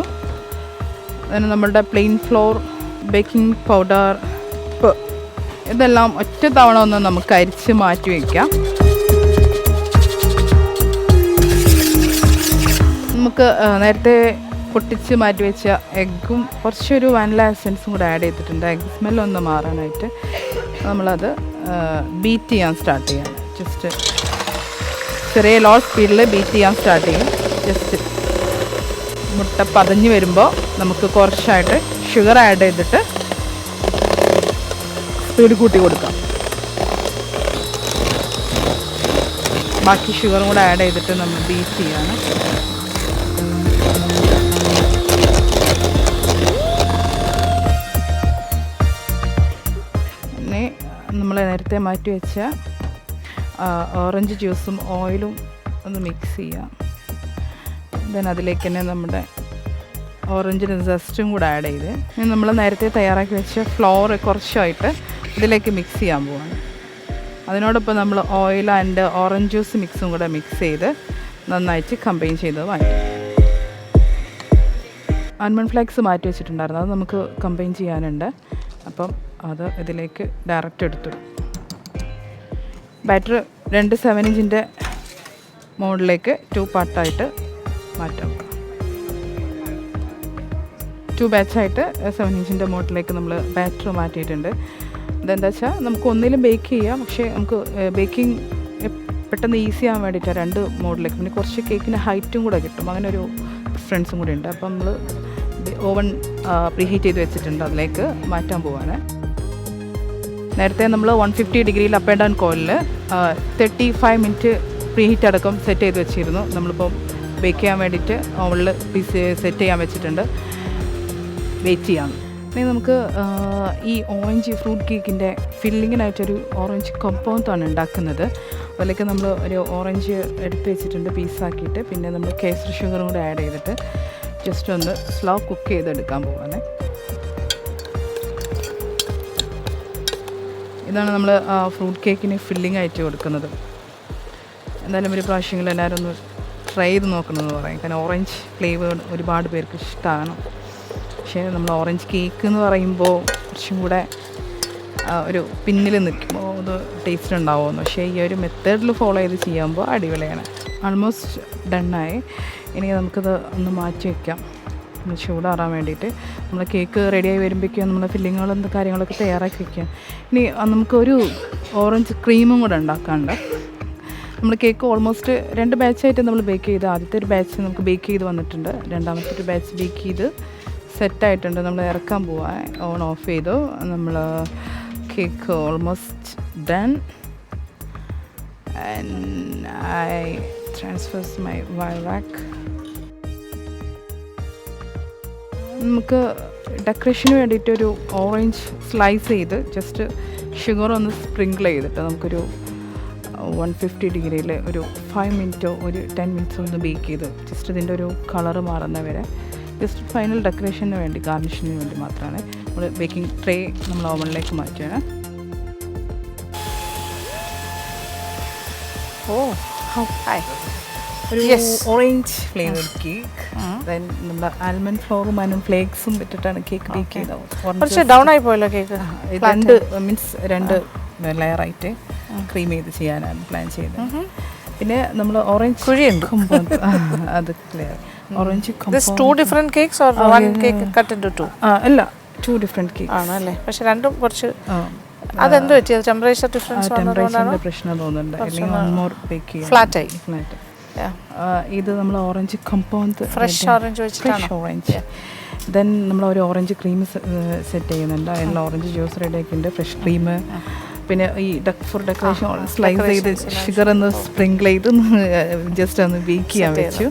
അതിന് നമ്മളുടെ പ്ലെയിൻ ഫ്ലോർ, ബേക്കിംഗ് പൗഡർ, ഇതെല്ലാം ഒറ്റ തവണ ഒന്ന് നമുക്ക് അരിച്ച് മാറ്റി വയ്ക്കാം. നമുക്ക് നേരത്തെ പൊട്ടിച്ച് മാറ്റി വെച്ച എഗ്ഗും കുറച്ചൊരു വാനില എസൻസും കൂടെ ആഡ് ചെയ്തിട്ടുണ്ട്. എഗ് സ്മെല്ലൊന്ന് മാറാനായിട്ട് നമ്മളത് ബീറ്റ് ചെയ്യാൻ സ്റ്റാർട്ട് ചെയ്യാം. ജസ്റ്റ് ചെറിയ ലോ സ്പീഡിൽ ബീറ്റ് ചെയ്യാൻ സ്റ്റാർട്ട് ചെയ്യും. ജസ്റ്റ് മുട്ട പതഞ്ഞ് വരുമ്പോൾ നമുക്ക് കുറച്ചായിട്ട് ഷുഗർ ആഡ് ചെയ്തിട്ട് സ്പീഡ് കൂട്ടി കൊടുക്കാം. ബാക്കി ഷുഗറും കൂടെ ആഡ് ചെയ്തിട്ട് നമ്മൾ ബീറ്റ് ചെയ്യാണ്. പിന്നെ നമ്മൾ നേരത്തെ മാറ്റി വെച്ച ഓറഞ്ച് ജ്യൂസും ഓയിലും ഒന്ന് മിക്സ് ചെയ്യാം. ദെൻ അതിലേക്ക് തന്നെ നമ്മുടെ ഓറഞ്ചിന് ജസ്റ്റും കൂടെ ആഡ് ചെയ്ത് ഇനി നമ്മൾ നേരത്തെ തയ്യാറാക്കി വെച്ച ഫ്ലോർ കുറച്ചായിട്ട് ഇതിലേക്ക് മിക്സ് ചെയ്യാൻ പോവാണ്. അതിനോടൊപ്പം നമ്മൾ ഓയിൽ ആൻഡ് ഓറഞ്ച് ജ്യൂസ് മിക്സും കൂടെ മിക്സ് ചെയ്ത് നന്നായിട്ട് കമ്പൈൻ ചെയ്ത് മാറ്റി. ആൽമണ്ട് ഫ്ലേക്സ് മാറ്റി വെച്ചിട്ടുണ്ടായിരുന്നു, അത് നമുക്ക് കമ്പൈൻ ചെയ്യാനുണ്ട്. അപ്പം അത് ഇതിലേക്ക് ഡയറക്റ്റ് എടുത്തു. ബാറ്റർ 2 7 ഇഞ്ചിൻ്റെ മോഡിലേക്ക് 2 പാർട്ടായിട്ട് മാറ്റാം. 2 ബാച്ചായിട്ട് 7 ഇഞ്ചിൻ്റെ മോഡിലേക്ക് നമ്മൾ ബാറ്റർ മാറ്റിയിട്ടുണ്ട്. അതെന്താ വെച്ചാൽ നമുക്ക് ഒന്നിലും ബേക്ക് ചെയ്യാം, പക്ഷേ നമുക്ക് ബേക്കിംഗ് പെട്ടെന്ന് ഈസി ആകാൻ വേണ്ടിയിട്ടാണ് 2 മോഡിലേക്ക്. പിന്നെ കുറച്ച് കേക്കിന് ഹൈറ്റും കൂടെ കിട്ടും, അങ്ങനെ ഒരു ഡിഫറൻസും കൂടെ ഉണ്ട്. അപ്പം നമ്മൾ ഓവൻ പ്രീഹീറ്റ് ചെയ്ത് വെച്ചിട്ടുണ്ട്, അതിലേക്ക് മാറ്റാൻ പോവാണ്. നേരത്തെ നമ്മൾ 150 ഡിഗ്രിയിൽ അപ്പ് ആൻഡ് ഡൗൺ കോയിലിൽ 35 മിനിറ്റ് പ്രീഹീറ്റ് അടക്കം സെറ്റ് ചെയ്ത് വെച്ചിരുന്നു. നമ്മളിപ്പോൾ ബേക്ക് ചെയ്യാൻ വേണ്ടിയിട്ട് ഓവനിൽ സെറ്റ് ചെയ്യാൻ വെച്ചിട്ടുണ്ട്, വെയിറ്റ് ചെയ്യാം. ഇനി നമുക്ക് ഈ ഓറഞ്ച് ഫ്രൂട്ട് കേക്കിൻ്റെ ഫില്ലിങ്ങിനായിട്ടൊരു ഓറഞ്ച് കോമ്പൗണ്ടാണ് ഉണ്ടാക്കുന്നത്. അതിലേക്ക് നമ്മൾ ഒരു ഓറഞ്ച് എടുത്ത് വെച്ചിട്ടുണ്ട് പീസാക്കിയിട്ട്. പിന്നെ നമ്മൾ കേസർ ഷുഗറും കൂടെ ആഡ് ചെയ്തിട്ട് ജസ്റ്റ് ഒന്ന് സ്ലോ കുക്ക് ചെയ്തെടുക്കാൻ പോവാണ്. ഇതാണ് നമ്മൾ ഫ്രൂട്ട് കേക്കിന് ഫില്ലിംഗ് ആയിട്ട് കൊടുക്കുന്നത്. എന്തായാലും ഒരു പ്രാവശ്യങ്ങളിൽ എല്ലാവരും ഒന്ന് ട്രൈ ചെയ്ത് നോക്കണമെന്ന് പറയും, കാരണം ഓറഞ്ച് ഫ്ലേവർ ഒരുപാട് പേർക്ക് ഇഷ്ടമാണ്. പക്ഷേ നമ്മൾ ഓറഞ്ച് കേക്ക് എന്ന് പറയുമ്പോൾ കുറച്ചും കൂടെ ഒരു പിന്നിൽ നിൽക്കുമ്പോൾ അത് ടേസ്റ്റ് ഉണ്ടാവുമെന്ന്. പക്ഷേ ഈ ഒരു മെത്തേഡിൽ ഫോളോ ചെയ്ത് ചെയ്യുമ്പോൾ അടിപൊളിയാണ്. ആൾമോസ്റ്റ് ഡണ്ണായി. ഇനി നമുക്കത് ഒന്ന് മാറ്റി വയ്ക്കാം, ഒന്ന് ചൂടാറാൻ വേണ്ടിയിട്ട്. നമ്മൾ കേക്ക് റെഡിയായി വരുമ്പോഴേക്കും നമ്മൾ ഫില്ലിങ്ങുകളും കാര്യങ്ങളൊക്കെ തയ്യാറാക്കി വയ്ക്കാം. ഇനി നമുക്കൊരു ഓറഞ്ച് ക്രീമും കൂടെ ഉണ്ടാക്കാനുണ്ട്. നമ്മൾ കേക്ക് ഓൾമോസ്റ്റ് 2 ബാച്ചായിട്ട് നമ്മൾ ബേക്ക് ചെയ്ത്, ആദ്യത്തെ ഒരു ബാച്ച് നമുക്ക് ബേക്ക് ചെയ്ത് വന്നിട്ടുണ്ട്, രണ്ടാമത്തെ ഒരു ബാച്ച് ബേക്ക് ചെയ്ത് സെറ്റായിട്ടുണ്ട്. നമ്മൾ ഇറക്കാൻ പോവാൻ ഓൺ ഓഫ് ചെയ്തു. നമ്മൾ cake almost done and I transfers my വൈറാക്ക്. നമുക്ക് ഡെക്കറേഷന് വേണ്ടിയിട്ടൊരു ഓറഞ്ച് സ്ലൈസ് ചെയ്ത് ജസ്റ്റ് ഷുഗർ ഒന്ന് സ്പ്രിങ്കിൾ ചെയ്തിട്ട് നമുക്കൊരു 150 ഡിഗ്രിയിൽ ഒരു 5 മിനിറ്റോ ഒരു 10 മിനിറ്റ്സോ ഒന്ന് ബേക്ക് ചെയ്ത് ജസ്റ്റ് ഇതിൻ്റെ ഒരു കളറ് മാറുന്ന വരെ ജസ്റ്റ് ഫൈനൽ ഡെക്കറേഷന് വേണ്ടി, ഗാർണിഷിന് വേണ്ടി മാത്രമാണ് നമ്മൾ ബേക്കിംഗ് ട്രേ നമ്മൾ ഓവനിലേക്ക് മാറ്റുകയാണ്. ഒരു ഓറഞ്ച് ഫ്ലേവർ കേക്ക്, ദെൻ നമ്മുടെ ആൽമണ്ട് ഫ്ലോറും ആനും ഫ്ലേക്സും ഇട്ടിട്ടാണ് കേക്ക് ബേക്ക് ചെയ്തത്. ഡൗൺ ആയി പോയല്ലോ കേക്ക്. 2 ലെയറായിട്ട് ക്രീം ചെയ്ത് ചെയ്യാനാണ് പ്ലാൻ ചെയ്തത്. പിന്നെ നമ്മൾ ഓറഞ്ച് കുഴിയുണ്ട്, അത് orange two different cakes or one cake cut into two? അല്ല, 2 different cakes ആണല്ലേ. പക്ഷെ രണ്ടും കുറച്ച് അതെന്ത് പറ്റിയത്? ടെമ്പറേച്ചർ ഡിഫറൻസ് ടെമ്പറേച്ചറിന്റെ പ്രശ്നം തോന്നുന്നുണ്ട്, അല്ലെങ്കിൽ വൺ മോർ ബേക്ക് ചെയ്യാം. ഫ്ലാറ്റ് ആയി. ഇത് നമ്മൾ ഓറഞ്ച് കോമ്പൗണ്ട് ഫ്രഷ് ഓറഞ്ച് വെച്ചിട്ടാണ്. ഓറഞ്ച് ദെൻ നമ്മൾ ഒരു ഓറഞ്ച് ക്രീം സെറ്റ് ചെയ്യുന്നുണ്ട്. അതിനുള്ള ഓറഞ്ച് ജ്യൂസ് റെഡി ആക്കിയിട്ടുണ്ട്, ഫ്രഷ് ക്രീം. പിന്നെ ഈ ഫോർ ഡെക്കറേഷൻ സ്ലൈസ് ചെയ്ത് ഷുഗർ ഒന്ന് സ്പ്രിങ്കിൾ ചെയ്ത് ജസ്റ്റ് ഒന്ന് ബേക്ക് ചെയ്യാൻ വെച്ചു.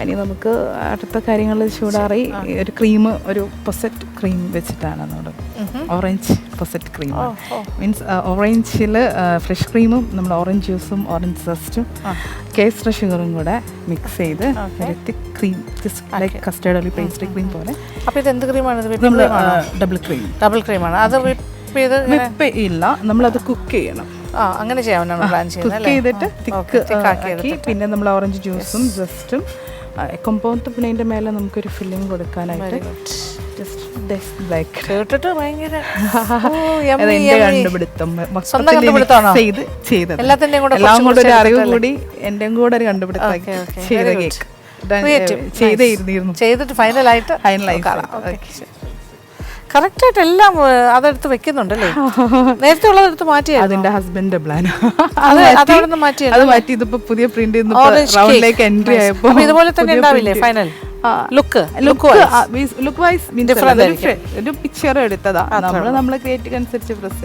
ഇനി നമുക്ക് അടുത്ത കാര്യങ്ങൾ ചൂടാറി ഒരു ക്രീം, ഒരു പൊസറ്റ് ക്രീം വെച്ചിട്ടാണ് നമ്മൾ ഓറഞ്ച് പൊസറ്റ് ക്രീം. മീൻസ് ഓറഞ്ചിൽ ഫ്രഷ് ക്രീമും നമ്മൾ ഓറഞ്ച് ജ്യൂസും ഓറഞ്ച് ജസ്റ്റും കേസർ ഷുഗറും കൂടെ മിക്സ് ചെയ്ത് ഒരു തിക്ക് ക്രീം, ലൈക്ക് കസ്റ്റേർഡ് അല്ലെങ്കിൽ പേസ്ട്രി ക്രീം പോലെ. അപ്പോൾ ഇത് എന്ത് ക്രീമാണ്? നമ്മൾ ഡബിൾ ക്രീമാണ്. അത് വിപ്പ് ഇല്ല, നമ്മളത് കുക്ക് ചെയ്യണം. അങ്ങനെ ചെയ്യാനാണ് പ്ലാൻ ചെയ്യുന്നത്. കുക്ക് ചെയ്തിട്ട് തിക്ക് ആക്കി പിന്നെ നമ്മൾ ഓറഞ്ച് ജ്യൂസും ജസ്റ്റും കോമ്പൗണ്ട്, പിന്നെ അതിൻ്റെ മേലെ നമുക്കൊരു ഫില്ലിങ് കൊടുക്കാനായിട്ട് കേട്ടിട്ട് ഭയങ്കര കണ്ടുപിടുത്തം ചെയ്തത്. എല്ലാം കൂടെ ഒരു അറിവ് കൂടി എൻ്റെയും കൂടെ ഒരു കണ്ടുപിടുത്തം ചെയ്ത കേക്ക് ചെയ്തിട്ട് ഫൈനലായിട്ട് കറക്റ്റായിട്ട് എല്ലാം അതെടുത്ത് വെക്കുന്നുണ്ടല്ലേ? നേരത്തെ ഉള്ളതെടുത്ത് മാറ്റി അതിന്റെ ഹസ്ബൻഡിന്റെ പ്ലാൻ അത് മാറ്റി ഇതിപ്പോ പുതിയ പ്രിന്റ് റൗണ്ടിലേക്ക് എൻട്രി ആയപ്പോ ഇതുപോലെ തന്നെ ഉണ്ടാവില്ലേ ഫൈനൽ ലുക്ക് വൈസ് ഒരു പിക്ചർ എടുത്തതാ. നമ്മളെ ക്രിയേറ്റീവ് അനുസരിച്ച് പ്രസ്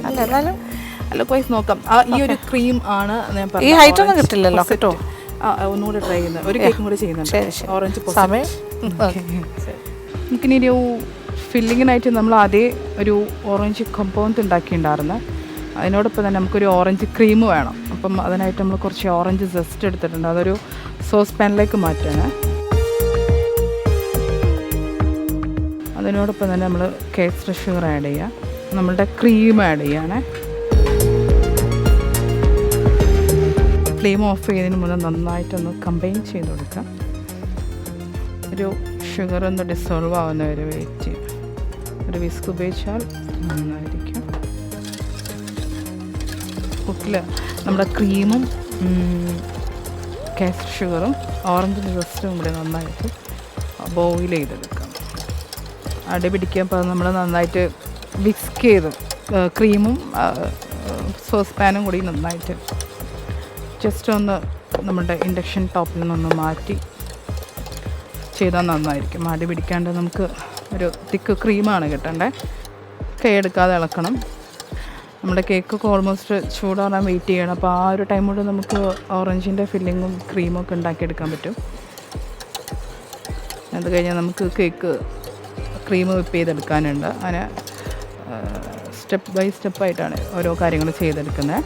ലുക്ക് വൈസ് നോക്കാം. ഈ ഒരു ക്രീം ആണ് ഞാൻ പറഞ്ഞത്. ഈ ഹൈറ്റ് ഒന്നും കിട്ടില്ലല്ലോ കേട്ടോ. ഒന്നുകൂടെ ട്രൈ ചെയ്യുന്നത്, ഒരു കേക്കും കൂടെ ചെയ്യുന്നുണ്ട് ഓറഞ്ച് സമയം. നമുക്കിനി ഒരു ഫില്ലിങ്ങിനായിട്ട് നമ്മൾ അതേ ഒരു ഓറഞ്ച് കോമ്പൗണ്ട് ഉണ്ടാക്കിയിട്ടുണ്ടായിരുന്നു. അതിനോടൊപ്പം തന്നെ നമുക്കൊരു ഓറഞ്ച് ക്രീം വേണം. അപ്പം അതിനായിട്ട് നമ്മൾ കുറച്ച് ഓറഞ്ച് ജസ്റ്റ് എടുത്തിട്ടുണ്ട്, അതൊരു സോസ് പാനിലേക്ക് മാറ്റുകയാണ്. അതിനോടൊപ്പം തന്നെ നമ്മൾ കേസർ ഷുഗർ ആഡ് ചെയ്യുക, നമ്മളുടെ ക്രീം ആഡ് ചെയ്യണേ. ഫ്ലെയിം ഓഫ് ചെയ്തതിന് മുന്നേ നന്നായിട്ടൊന്ന് കമ്പൈൻ ചെയ്ത് കൊടുക്കുക. ഒരു ഷുഗർ ഒന്ന് ഡിസോൾവ് ആവുന്ന വരെ വെയിറ്റ് ചെയ്യുക. ഒരു വിസ്ക് ഉപയോഗിച്ചാൽ നന്നായിരിക്കും. കുട്ടിൽ നമ്മുടെ ക്രീമും കേസർ ഷുഗറും ഓറഞ്ചിൻ്റെ ജസ്റ്റും കൂടി നന്നായിട്ട് ബോയിൽ ചെയ്തെടുക്കാം. അടി പിടിക്കുമ്പോൾ നമ്മൾ നന്നായിട്ട് വിസ്ക് ചെയ്ത് ക്രീമും സോസ് പാനും കൂടി നന്നായിട്ട് ജസ്റ്റ് ഒന്ന് നമ്മുടെ ഇൻഡക്ഷൻ ടോപ്പിൽ നിന്നൊന്ന് മാറ്റി ചെയ്താൽ നന്നായിരിക്കും. അടി പിടിക്കാണ്ട് നമുക്ക് ഒരു തിക്ക് ക്രീമാണ് കിട്ടണ്ടേ. കൈയെടുക്കാതെ ഇളക്കണം. നമ്മുടെ കേക്കൊക്കെ ഓൾമോസ്റ്റ് ചൂടാറാൻ വെയിറ്റ് ചെയ്യണം. അപ്പോൾ ആ ഒരു ടൈം കൊണ്ട് നമുക്ക് ഓറഞ്ചിൻ്റെ ഫില്ലിങ്ങും ക്രീമും ഒക്കെ ഉണ്ടാക്കിയെടുക്കാൻ പറ്റും. അത് കഴിഞ്ഞാൽ നമുക്ക് കേക്ക് ക്രീം വിപ്പ് ചെയ്തെടുക്കാനുണ്ട്. അങ്ങനെ സ്റ്റെപ്പ് ബൈ സ്റ്റെപ്പായിട്ടാണ് ഓരോ കാര്യങ്ങൾ ചെയ്തെടുക്കുന്നത്.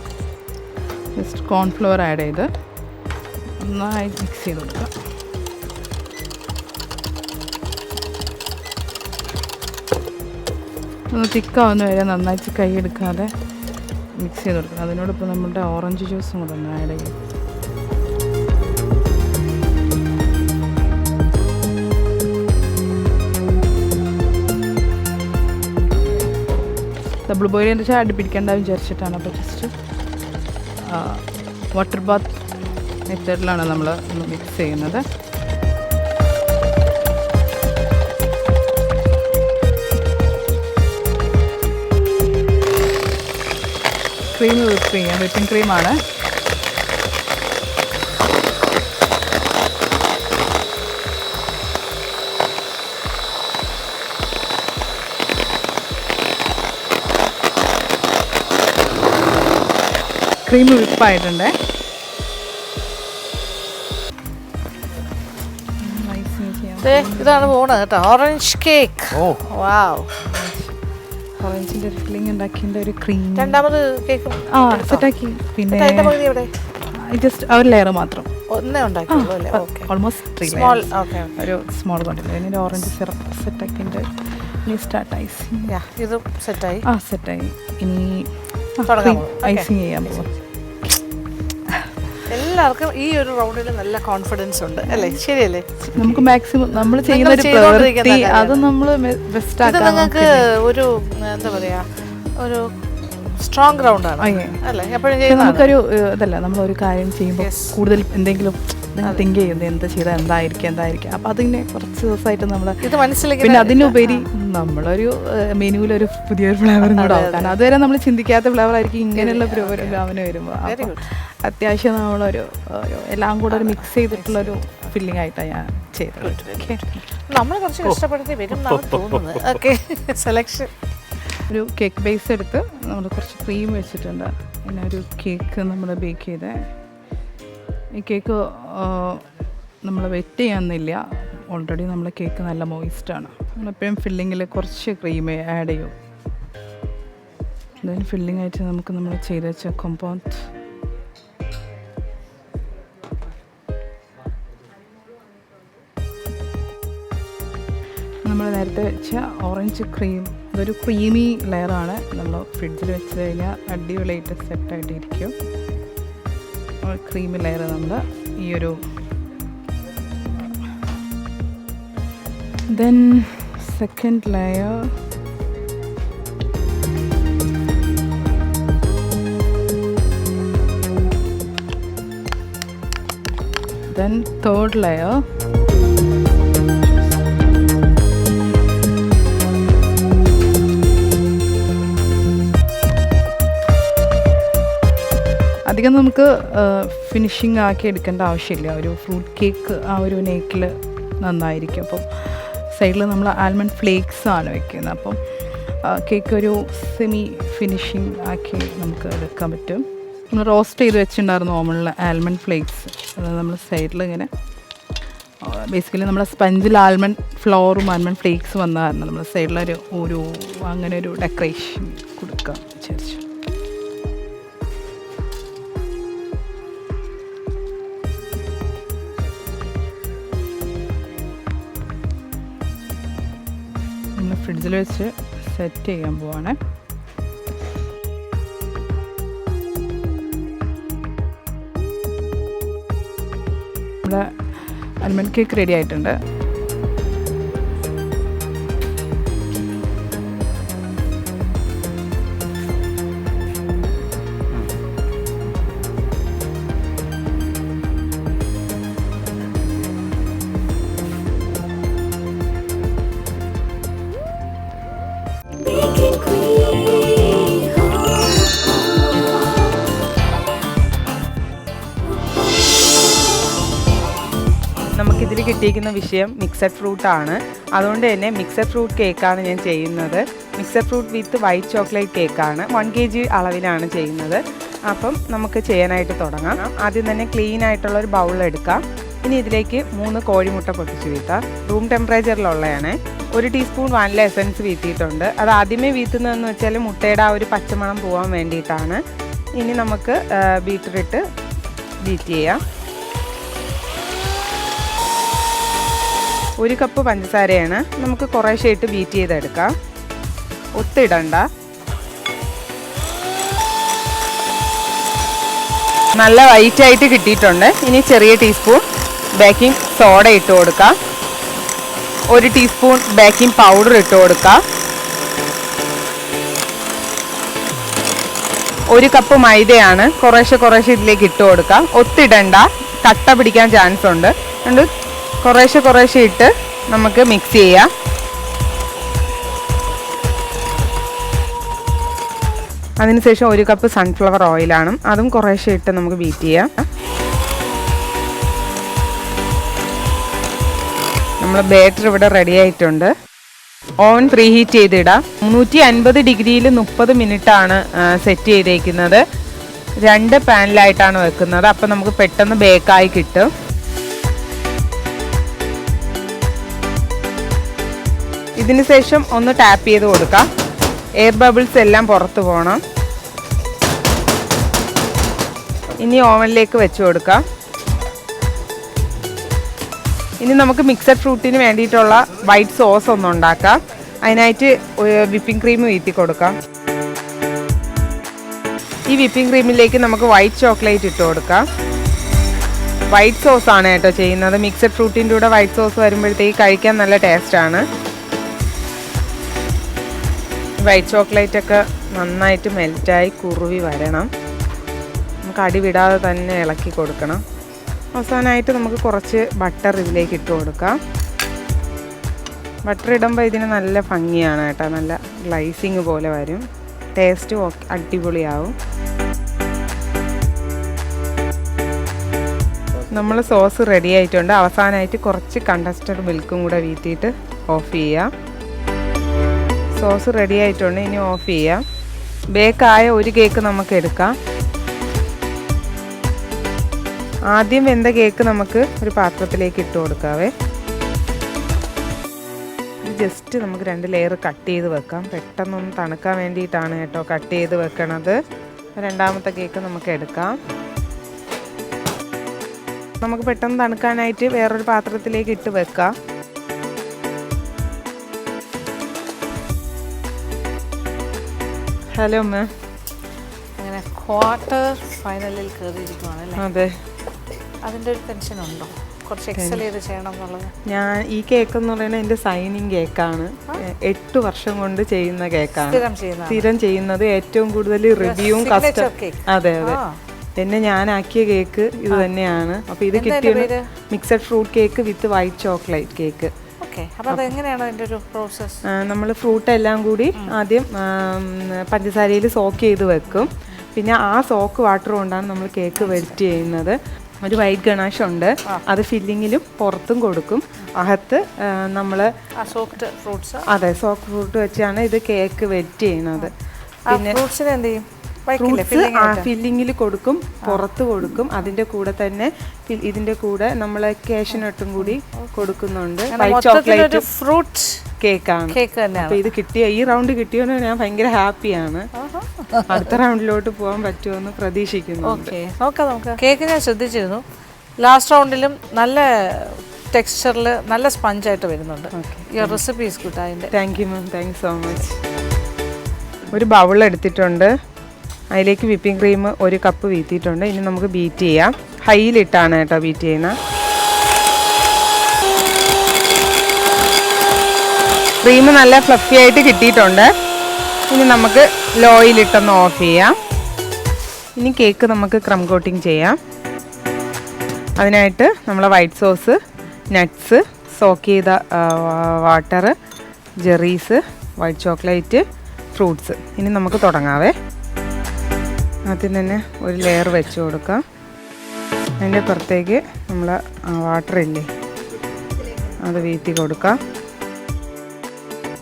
ജസ്റ്റ് കോൺഫ്ലവർ ആഡ് ചെയ്ത് നന്നായി മിക്സ് ചെയ്ത് കൊടുക്കുക. ഒന്ന് തിക്കാവുന്ന വരെ നന്നായിട്ട് കൈ എടുക്കാതെ മിക്സ് ചെയ്ത് കൊടുക്കണം. അതിനോടൊപ്പം നമ്മുടെ ഓറഞ്ച് ജ്യൂസും കൂടെ ഒന്ന് ആഡ് ചെയ്യും. ഡബിൾ ബോയിൽ എന്ന് വെച്ചാൽ അടി പിടിക്കേണ്ട വിചാരിച്ചിട്ടാണ്. അപ്പോൾ ജസ്റ്റ് വാട്ടർ ബാത്ത് മെത്തേഡിലാണ് നമ്മൾ മിക്സ് ചെയ്യുന്നത്. ക്രീം വിപ്പിംഗ് ക്രീമാണ്. ക്രീം വിപ്പായിട്ടുണ്ട്. ഇതാണ് പോണത് കേട്ടോ, ഓറഞ്ച് കേക്ക്. വാവ്, ഓറഞ്ചിൻ്റെ ഫില്ലിംഗ് ഉണ്ടാക്കിയ ഒരു ക്രീം. രണ്ടാമത് കേക്ക് സെറ്റാക്കി. പിന്നെ ജസ്റ്റ് ഒരു ലെയർ മാത്രം ഒന്നേ ഉണ്ടാക്കിയുള്ളൂ അല്ലേ? ഓൾമോസ്റ്റ് ഒരു സ്മോൾ ക്വാണ്ടിറ്റി. അതിന് ഓറഞ്ച് സിറപ്പ് സെറ്റാക്കിൻ്റെ ഇനി സ്റ്റാർട്ട് ഐസിങ്. ഇതും സെറ്റായി. സെറ്റായി. ഇനി ഐസിങ് ചെയ്യാൻ പോകും. എല്ലാവർക്കും ഈ ഒരു റൗണ്ടിൽ നല്ല കോൺഫിഡൻസ് ഉണ്ട് അല്ലേ? ശരിയല്ലേ? നമുക്ക് മാക്സിമം നമ്മൾ ചെയ്യുന്ന ഒരു പ്രവൃത്തി അത് നമ്മൾ ബെസ്റ്റ് ആക്കാൻ നിങ്ങൾക്ക് ഒരു എന്താ പറയാ, ഒരു സ്ട്രോങ് ഗ്രൗണ്ട് ആണ് അല്ലേ? എപ്പോഴും നമുക്കൊരു ഇതല്ല, നമ്മളൊരു കാര്യം ചെയ്യുമ്പോൾ കൂടുതൽ എന്തെങ്കിലും തിങ്ക് ചെയ്യുന്നത് എന്താ ചെയ്താൽ എന്തായിരിക്കും. അപ്പം അതിനെ കുറച്ച് ദിവസമായിട്ട് നമ്മൾ ഇത് മനസ്സിലാക്കി. പിന്നെ അതിനുപരി നമ്മളൊരു മെനുവിലൊരു പുതിയൊരു ഫ്ലേവറും കൂടെ ആവും. കാരണം അതുവരെ നമ്മൾ ചിന്തിക്കാത്ത ഫ്ലേവർ ആയിരിക്കും ഇങ്ങനെയുള്ള പ്രോഗ്രാമിന് വരുമ്പോൾ. അപ്പം അത്യാവശ്യം നമ്മളൊരു എല്ലാം കൂടെ ഒരു മിക്സ് ചെയ്തിട്ടുള്ളൊരു ഫില്ലിംഗ് ആയിട്ടാണ് ഞാൻ ചെയ്തത്. നമ്മൾ കുറച്ച് കഷ്ടപ്പെടുത്തി വരും തോന്നുന്നത്. Okay, selection. ഒരു കേക്ക് ബേസ് എടുത്ത് നമ്മൾ കുറച്ച് ക്രീം വെച്ചിട്ടുണ്ട്. പിന്നെ ഒരു കേക്ക് നമ്മൾ ബേക്ക് ചെയ്ത്, ഈ കേക്ക് നമ്മൾ വെറ്റ് ചെയ്യാമെന്നില്ല. ഓൾറെഡി നമ്മൾ കേക്ക് നല്ല മോയിസ്റ്റാണ്. നമ്മളെപ്പോഴും ഫില്ലിങ്ങിൽ കുറച്ച് ക്രീം ആഡ് ചെയ്യും. അതിന് ഫില്ലിംഗ് ആയിട്ട് നമുക്ക് നമ്മൾ ചെയ്ത് വെച്ച കോമ്പൗണ്ട് നമ്മൾ നേരത്തെ വെച്ച ഓറഞ്ച് ക്രീം, അതൊരു ക്രീമി ലെയറാണ്. നമ്മൾ ഫ്രിഡ്ജിൽ വെച്ച് കഴിഞ്ഞാൽ അടിപൊളിയായിട്ട് സെറ്റായിട്ടിരിക്കും. ക്രീമി ലെയർ നമ്മൾ ഈ ഒരു then second layer then third layer. അധികം നമുക്ക് ഫിനിഷിങ് ആക്കി എടുക്കേണ്ട ആവശ്യമില്ല. ഒരു ഫ്രൂട്ട് കേക്ക് ആ ഒരു നെക്കിൽ നന്നായിരിക്കും. അപ്പം സൈഡിൽ നമ്മൾ ആൽമണ്ട് ഫ്ലേക്സ് ആണ് വെക്കുന്നത്. അപ്പം കേക്ക് ഒരു സെമി ഫിനിഷിങ് ആക്കി നമുക്ക് എടുക്കാൻ പറ്റും. നമ്മൾ റോസ്റ്റ് ചെയ്ത് വെച്ചിട്ടുണ്ടായിരുന്നു ഓമണിൽ ആൽമണ്ട് ഫ്ലേക്സ്. അത് നമ്മൾ സൈഡിൽ ഇങ്ങനെ ബേസിക്കലി നമ്മുടെ സ്പഞ്ചിൽ ആൽമണ്ട് ഫ്ലോറും ആൽമണ്ട് ഫ്ലേക്സ് വന്നതായിരുന്നു. നമ്മൾ സൈഡിലൊരു അങ്ങനെ ഒരു ഡെക്കറേഷൻ കൊടുക്കാം വിചാരിച്ചു. ഫ്രിഡ്ജിൽ വെച്ച് സെറ്റ് ചെയ്യാൻ പോവാണ്. നമ്മുടെ ആൽമണ്ട് കേക്ക് റെഡി ആയിട്ടുണ്ട്. Baking Queen. നമുക്കിതിൽ കിട്ടിയിരിക്കുന്ന വിഷയം മിക്സഡ് ഫ്രൂട്ടാണ്. അതുകൊണ്ട് തന്നെ മിക്സഡ് ഫ്രൂട്ട് കേക്കാണ് ഞാൻ ചെയ്യുന്നത്. മിക്സഡ് ഫ്രൂട്ട് വിത്ത് വൈറ്റ് ചോക്ലേറ്റ് കേക്കാണ്. 1 kg അളവിലാണ് ചെയ്യുന്നത്. അപ്പം നമുക്ക് ചെയ്യാനായിട്ട് തുടങ്ങാം. ആദ്യം തന്നെ ക്ലീൻ ആയിട്ടുള്ള ഒരു ബൗൾ എടുക്കാം. ഇനി ഇതിലേക്ക് 3 കോഴിമുട്ട പൊട്ടിച്ച് വീഴ്ത്താം. റൂം ടെമ്പറേച്ചറിലുള്ളതാണ്. 1 ടീസ്പൂൺ വാനില എസൻസ് വീത്തിയിട്ടുണ്ട്. അത് ആദ്യമേ വീത്തുന്നതെന്ന് വെച്ചാൽ മുട്ടയുടെ ആ ഒരു പച്ചമണം പോകാൻ വേണ്ടിയിട്ടാണ്. ഇനി നമുക്ക് ബീറ്ററിട്ട് ബീറ്റ് ചെയ്യാം. 1 കപ്പ് പഞ്ചസാരയാണ്. നമുക്ക് കുറേശ്ശെ ഇട്ട് ബീറ്റ് ചെയ്തെടുക്കാം. ഒത്തിടണ്ട. നല്ല വൈറ്റായിട്ട് കിട്ടിയിട്ടുണ്ട്. ഇനി ചെറിയ ടീസ്പൂൺ ബേക്കിംഗ് സോഡ ഇട്ട് കൊടുക്കാം. 1 ടീസ്പൂൺ ബേക്കിംഗ് പൗഡർ ഇട്ട് കൊടുക്കാം. 1 കപ്പ് മൈദയാണ്. കുറേശ്ശെ ഇതിലേക്ക് ഇട്ട് കൊടുക്കാം. ഒത്തിടണ്ട, കട്ട പിടിക്കാൻ ചാൻസ് ഉണ്ട്. അതുകൊണ്ട് കുറേശ്ശെ ഇട്ട് നമുക്ക് മിക്സ് ചെയ്യാം. അതിനുശേഷം 1 കപ്പ് സൺഫ്ലവർ ഓയിലാണ്. അതും കുറേശ്ശെ ഇട്ട് നമുക്ക് ബീറ്റ് ചെയ്യാം. നമ്മൾ ബാറ്റർ ഇവിടെ റെഡി ആയിട്ടുണ്ട്. ഓവൻ പ്രീ ഹീറ്റ് ചെയ്തിടാം. 350 ഡിഗ്രിയിൽ 30 മിനിറ്റാണ് സെറ്റ് ചെയ്തേക്കുന്നത്. 2 പാനിലായിട്ടാണ് വെക്കുന്നത്. അപ്പം നമുക്ക് പെട്ടെന്ന് ബേക്കായി കിട്ടും. ഇതിന് ശേഷം ഒന്ന് ടാപ്പ് ചെയ്ത് കൊടുക്കാം. എയർ ബബിൾസ് എല്ലാം പുറത്ത് പോകണം. ഇനി ഓവനിലേക്ക് വെച്ച് കൊടുക്കാം. ഇനി നമുക്ക് മിക്സഡ് ഫ്രൂട്ടിന് വേണ്ടിയിട്ടുള്ള വൈറ്റ് സോസ് ഒന്ന് ഉണ്ടാക്കാം. അതിനായിട്ട് വിപ്പിംഗ് ക്രീം വീത്തി കൊടുക്കാം. ഈ വിപ്പിംഗ് ക്രീമിലേക്ക് നമുക്ക് വൈറ്റ് ചോക്ലേറ്റ് ഇട്ട് കൊടുക്കാം. വൈറ്റ് സോസാണ് കേട്ടോ ചെയ്യുന്നത്. മിക്സഡ് ഫ്രൂട്ടിൻ്റെ കൂടെ വൈറ്റ് സോസ് വരുമ്പോഴത്തേക്ക് കഴിക്കാൻ നല്ല ടേസ്റ്റാണ്. വൈറ്റ് ചോക്ലേറ്റ് ഒക്കെ നന്നായിട്ട് മെൽറ്റായി കുറുവി വരണം. നമുക്ക് അടി വിടാതെ തന്നെ ഇളക്കി കൊടുക്കണം. അവസാനമായിട്ട് നമുക്ക് കുറച്ച് ബട്ടർ ഇതിലേക്ക് ഇട്ട് കൊടുക്കാം. ബട്ടർ ഇടുമ്പോൾ ഇതിന് നല്ല ഭംഗിയാണ് കേട്ടോ. നല്ല ഗ്ലൈസിങ് പോലെ വരും. ടേസ്റ്റും അടിപൊളിയാവും. നമ്മൾ സോസ് റെഡി ആയിട്ടുണ്ട്. അവസാനമായിട്ട് കുറച്ച് കണ്ടൻസ്ഡ് മിൽക്കും കൂടെ വീത്തിയിട്ട് ഓഫ് ചെയ്യാം. സോസ് റെഡി ആയിട്ടുണ്ട്. ഇനി ഓഫ് ചെയ്യാം. ബേക്കായ 1 കേക്ക് നമുക്ക് എടുക്കാം. ആദ്യം വെന്ത കേക്ക് നമുക്ക് ഒരു പാത്രത്തിലേക്ക് ഇട്ട് കൊടുക്കാവേ. ജസ്റ്റ് നമുക്ക് 2 ലെയർ കട്ട് ചെയ്ത് വെക്കാം. പെട്ടെന്നൊന്ന് തണുക്കാൻ വേണ്ടിയിട്ടാണ് കേട്ടോ കട്ട് ചെയ്ത് വെക്കണത്. രണ്ടാമത്തെ കേക്ക് നമുക്ക് എടുക്കാം. നമുക്ക് പെട്ടെന്ന് തണുക്കാനായിട്ട് വേറൊരു പാത്രത്തിലേക്ക് ഇട്ട് വെക്കാം. Hello ma'am. അങ്ങനെ ക്വാർട്ടർ ഫൈനലിൽ കയറിയിരിക്കുവാണ് അല്ലേ? അതെ. അതിൻ്റെ ഒരു ടെൻഷൻ ഉണ്ടോ? കുറച്ച് എക്സൽ ചെയ്ത് ചെയ്യണം എന്നുള്ളത്. ഞാൻ ഈ കേക്ക് എന്ന് പറയുന്നത് എൻ്റെ സൈനിങ് കേക്കാണ്. 8 വർഷം കൊണ്ട് ചെയ്യുന്ന കേക്കാണ്. സ്ഥിരം ചെയ്യുന്നത്. ഏറ്റവും കൂടുതൽ റിവ്യൂവും അതെ അതെ എന്നെ ഞാനാക്കിയ കേക്ക് ഇത് തന്നെയാണ്. അപ്പോൾ ഇത് കിട്ടിയത് മിക്സഡ് ഫ്രൂട്ട് കേക്ക് വിത്ത് വൈറ്റ് ചോക്ലേറ്റ് കേക്ക്. നമ്മൾ ഫ്രൂട്ട് എല്ലാം കൂടി ആദ്യം പഞ്ചസാരയിൽ സോക്ക് ചെയ്ത് വെക്കും. പിന്നെ ആ സോക്ക് വാട്ടർ കൊണ്ടാണ് നമ്മൾ കേക്ക് വെറ്റ് ചെയ്യുന്നത്. ഒരു വൈറ്റ് ഗണാഷ് ഉണ്ട്. അത് ഫില്ലിങ്ങിലും പുറത്തും കൊടുക്കും. അകത്ത് നമ്മൾ അതെ സോക്ക് ഫ്രൂട്ട് വെച്ചാണ് ഇത് കേക്ക് വെറ്റ് ചെയ്യുന്നത്. പിന്നെ ഫ്രൂട്ട്സ് ഫില്ലിങ്ങിൽ കൊടുക്കും, പുറത്ത് കൊടുക്കും. അതിൻ്റെ കൂടെ തന്നെ ഇതിൻ്റെ കൂടെ നമ്മൾ കാഷ്യൂനട്ടും കൂടി കൊടുക്കുന്നുണ്ട്. വൈറ്റ് ചോക്ലേറ്റ് ഫ്രൂട്ട് കേക്കാണ്. അപ്പോൾ ഇത് കിട്ടിയ ഈ റൗണ്ട് കിട്ടിയോന്ന് ഞാൻ ഭയങ്കര ഹാപ്പിയാണ്. അടുത്ത റൗണ്ടിലോട്ട് പോകാൻ പറ്റുമെന്ന് പ്രതീക്ഷിക്കുന്നു. കേക്ക് ഞാൻ ശ്രദ്ധിച്ചിരുന്നു. ലാസ്റ്റ് റൗണ്ടിലും നല്ല ടെക്സ്ചറിൽ നല്ല സ്പഞ്ചായിട്ട് വരുന്നുണ്ട്. Your recipe is good. അതിൻ്റെ thank you ma'am, thank you so much. ഒരു ബൗൾ എടുത്തിട്ടുണ്ട്, അതിലേക്ക് വിപ്പിംഗ് ക്രീം 1 കപ്പ് വീത്തിയിട്ടുണ്ട്. ഇനി നമുക്ക് ബീറ്റ് ചെയ്യാം. ഹൈയിലിട്ടാണ് കേട്ടോ ബീറ്റ് ചെയ്യുന്നത്. ക്രീം നല്ല ഫ്ലഫി ആയിട്ട് കിട്ടിയിട്ടുണ്ട്. ഇനി നമുക്ക് ലോയിലിട്ടൊന്ന് ഓഫ് ചെയ്യാം. ഇനി കേക്ക് നമുക്ക് ക്രം കോട്ടിങ് ചെയ്യാം. അതിനായിട്ട് നമ്മൾ വൈറ്റ് സോസ്, നട്ട്സ്, സോക്ക് ചെയ്ത water, Jerry's, white chocolate, fruits. ഇനി നമുക്ക് തുടങ്ങാവേ. ആദ്യം തന്നെ ഒരു ലെയർ വെച്ച് കൊടുക്കാം. അതിൻ്റെ പുറത്തേക്ക് നമ്മൾ വാട്ടർ ഇല്ലേ അത് വീത്തി കൊടുക്കാം.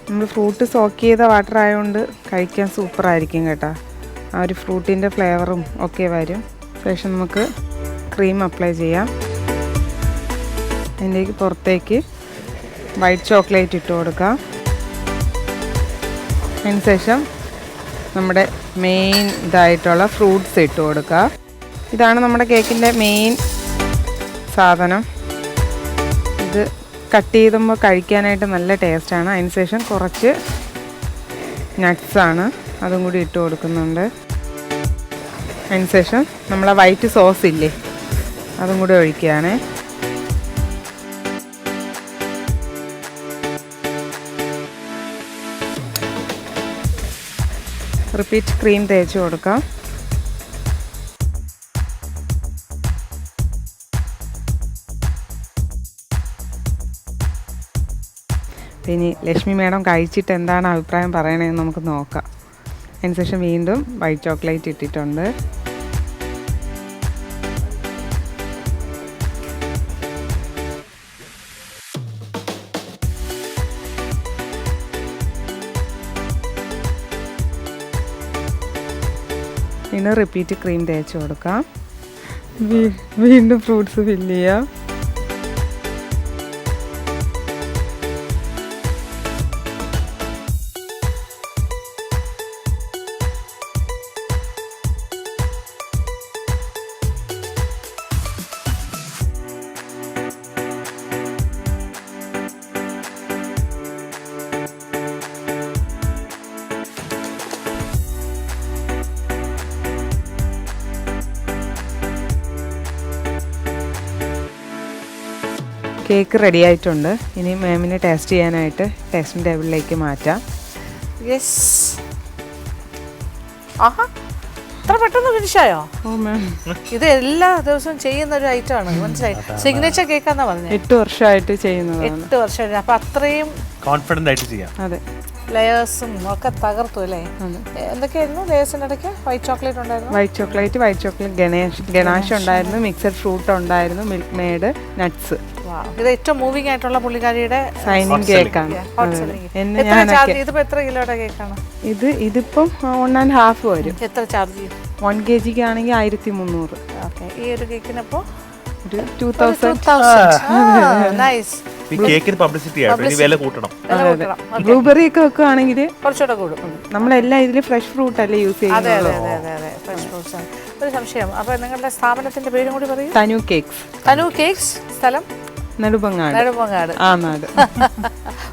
നമ്മൾ ഫ്രൂട്ട് സോക്ക് ചെയ്ത വാട്ടർ ആയതുകൊണ്ട് കഴിക്കാൻ സൂപ്പറായിരിക്കും കേട്ടോ. ആ ഒരു ഫ്രൂട്ടിൻ്റെ ഫ്ലേവറും ഒക്കെ വരും. ശേഷം നമുക്ക് ക്രീം അപ്ലൈ ചെയ്യാം. അതിലേക്ക് പുറത്തേക്ക് വൈറ്റ് ചോക്ലേറ്റ് ഇട്ട് കൊടുക്കാം. അതിന് ശേഷം നമ്മുടെ മെയിൻ ഇതായിട്ടുള്ള ഫ്രൂട്ട്സ് ഇട്ട് കൊടുക്കുക. ഇതാണ് നമ്മുടെ കേക്കിൻ്റെ മെയിൻ സാധനം. ഇത് കട്ട് ചെയ്തുമ്പോൾ കഴിക്കാനായിട്ട് നല്ല ടേസ്റ്റാണ്. അതിന് ശേഷം കുറച്ച് നട്ട്സാണ്, അതും കൂടി ഇട്ട് കൊടുക്കുന്നുണ്ട്. അതിന് ശേഷം നമ്മളെ വൈറ്റ് സോസ് ഇല്ലേ അതും കൂടി ഒഴിക്കുകയാണ്. റിപ്പീറ്റ് ക്രീം തേച്ച് കൊടുക്കാം. ഇനി ലക്ഷ്മി മാഡം കഴിച്ചിട്ട് എന്താണ് അഭിപ്രായം പറയണതെന്ന് നമുക്ക് നോക്കാം. അതിനുശേഷം വീണ്ടും വൈറ്റ് ചോക്ലേറ്റ് ഇട്ടിട്ടുണ്ട്. പിന്നെ റിപ്പീറ്റ് ക്രീം തേച്ച് കൊടുക്കാം. വീണ്ടും ഫ്രൂട്ട്സ് ഫില്ല് ചെയ്യാം. കേക്ക് റെഡി ആയിട്ടുണ്ട്. ഇനി മാമിനെ ടേസ്റ്റ് ചെയ്യാനായിട്ട് ടേസ്റ്റിംഗ് ടേബിളിലേക്ക് മാറ്റാം. യെസ്. ആഹാ, ഇത്ര പെട്ടെന്ന് ഫിനിഷായോ? ഓ മാം, ഇത് എല്ലാ ദിവസവും ചെയ്യുന്ന ഒരു ഐറ്റം ആണ്. മനസ്സിലായി. സിഗ്നേച്ചർ കേക്കാന്നാ പറഞ്ഞത്. 8 വർഷമായിട്ട് ചെയ്യുന്നതാണ്. 8 വർഷം. അപ്പൊ അത്രയും കോൺഫിഡന്റ് ആയിട്ട് ചെയ്യാം. അതെ, ലെയേഴ്സും ഒക്കെ തകർത്തു അല്ലേ? എന്തൊക്കെയായിരുന്നു ലെയേഴ്സിൻ്റെ ഇടയ്ക്ക്? വൈറ്റ് ചോക്ലേറ്റ് ഉണ്ടായിരുന്നു, വൈറ്റ് ചോക്ലേറ്റ് ഗണാഷ് ഉണ്ടായിരുന്നു, മിക്സഡ് ഫ്രൂട്ട് ഉണ്ടായിരുന്നു, മിൽക്ക് മെയ്ഡ്, നട്ട്സ്. ഇത് ഏറ്റവും മൂവിംഗ് ആയിട്ടുള്ള പുള്ളിക്കാരിയുടെ സൈനിങ് കേക്കാണ്. ഇതിപ്പോ എത്ര കിലോയുടെ കേക്കാണ് ഇതിപ്പം 1.5 വരും. എത്ര ചാർജ് ചെയ്യും? 1 kg ആണെങ്കിൽ 1300. ഓക്കെ. ഈ ഒരു കേക്കിനപ്പോ ഒരു 2000. നൈസ്. ഈ കേക്കിന് പബ്ലിസിറ്റി ആയിട്ട് ഇനി വില കൂട്ടണം. ബ്ലൂബെറി ഒക്കെ വെക്കുകയാണെങ്കിൽ കുറച്ചുകൂടെ കൂടും. നമ്മളെല്ലാം ഇതിൽ ഫ്രഷ് ഫ്രൂട്ട് അല്ലേ യൂസ് ചെയ്യുന്നത്. അതെ, ഫ്രഷ് ഫ്രൂട്ട്സ് ആണ്. ഒരു സംശയം, അപ്പൊ നിങ്ങളുടെ സ്ഥാപനത്തിന്റെ പേരും കൂടി പറയും. തനു കേക്ക്സ്. തനു കേക്ക്സ്, സ്ഥലം നെടുമങ്ങാട്. ആ നാട്.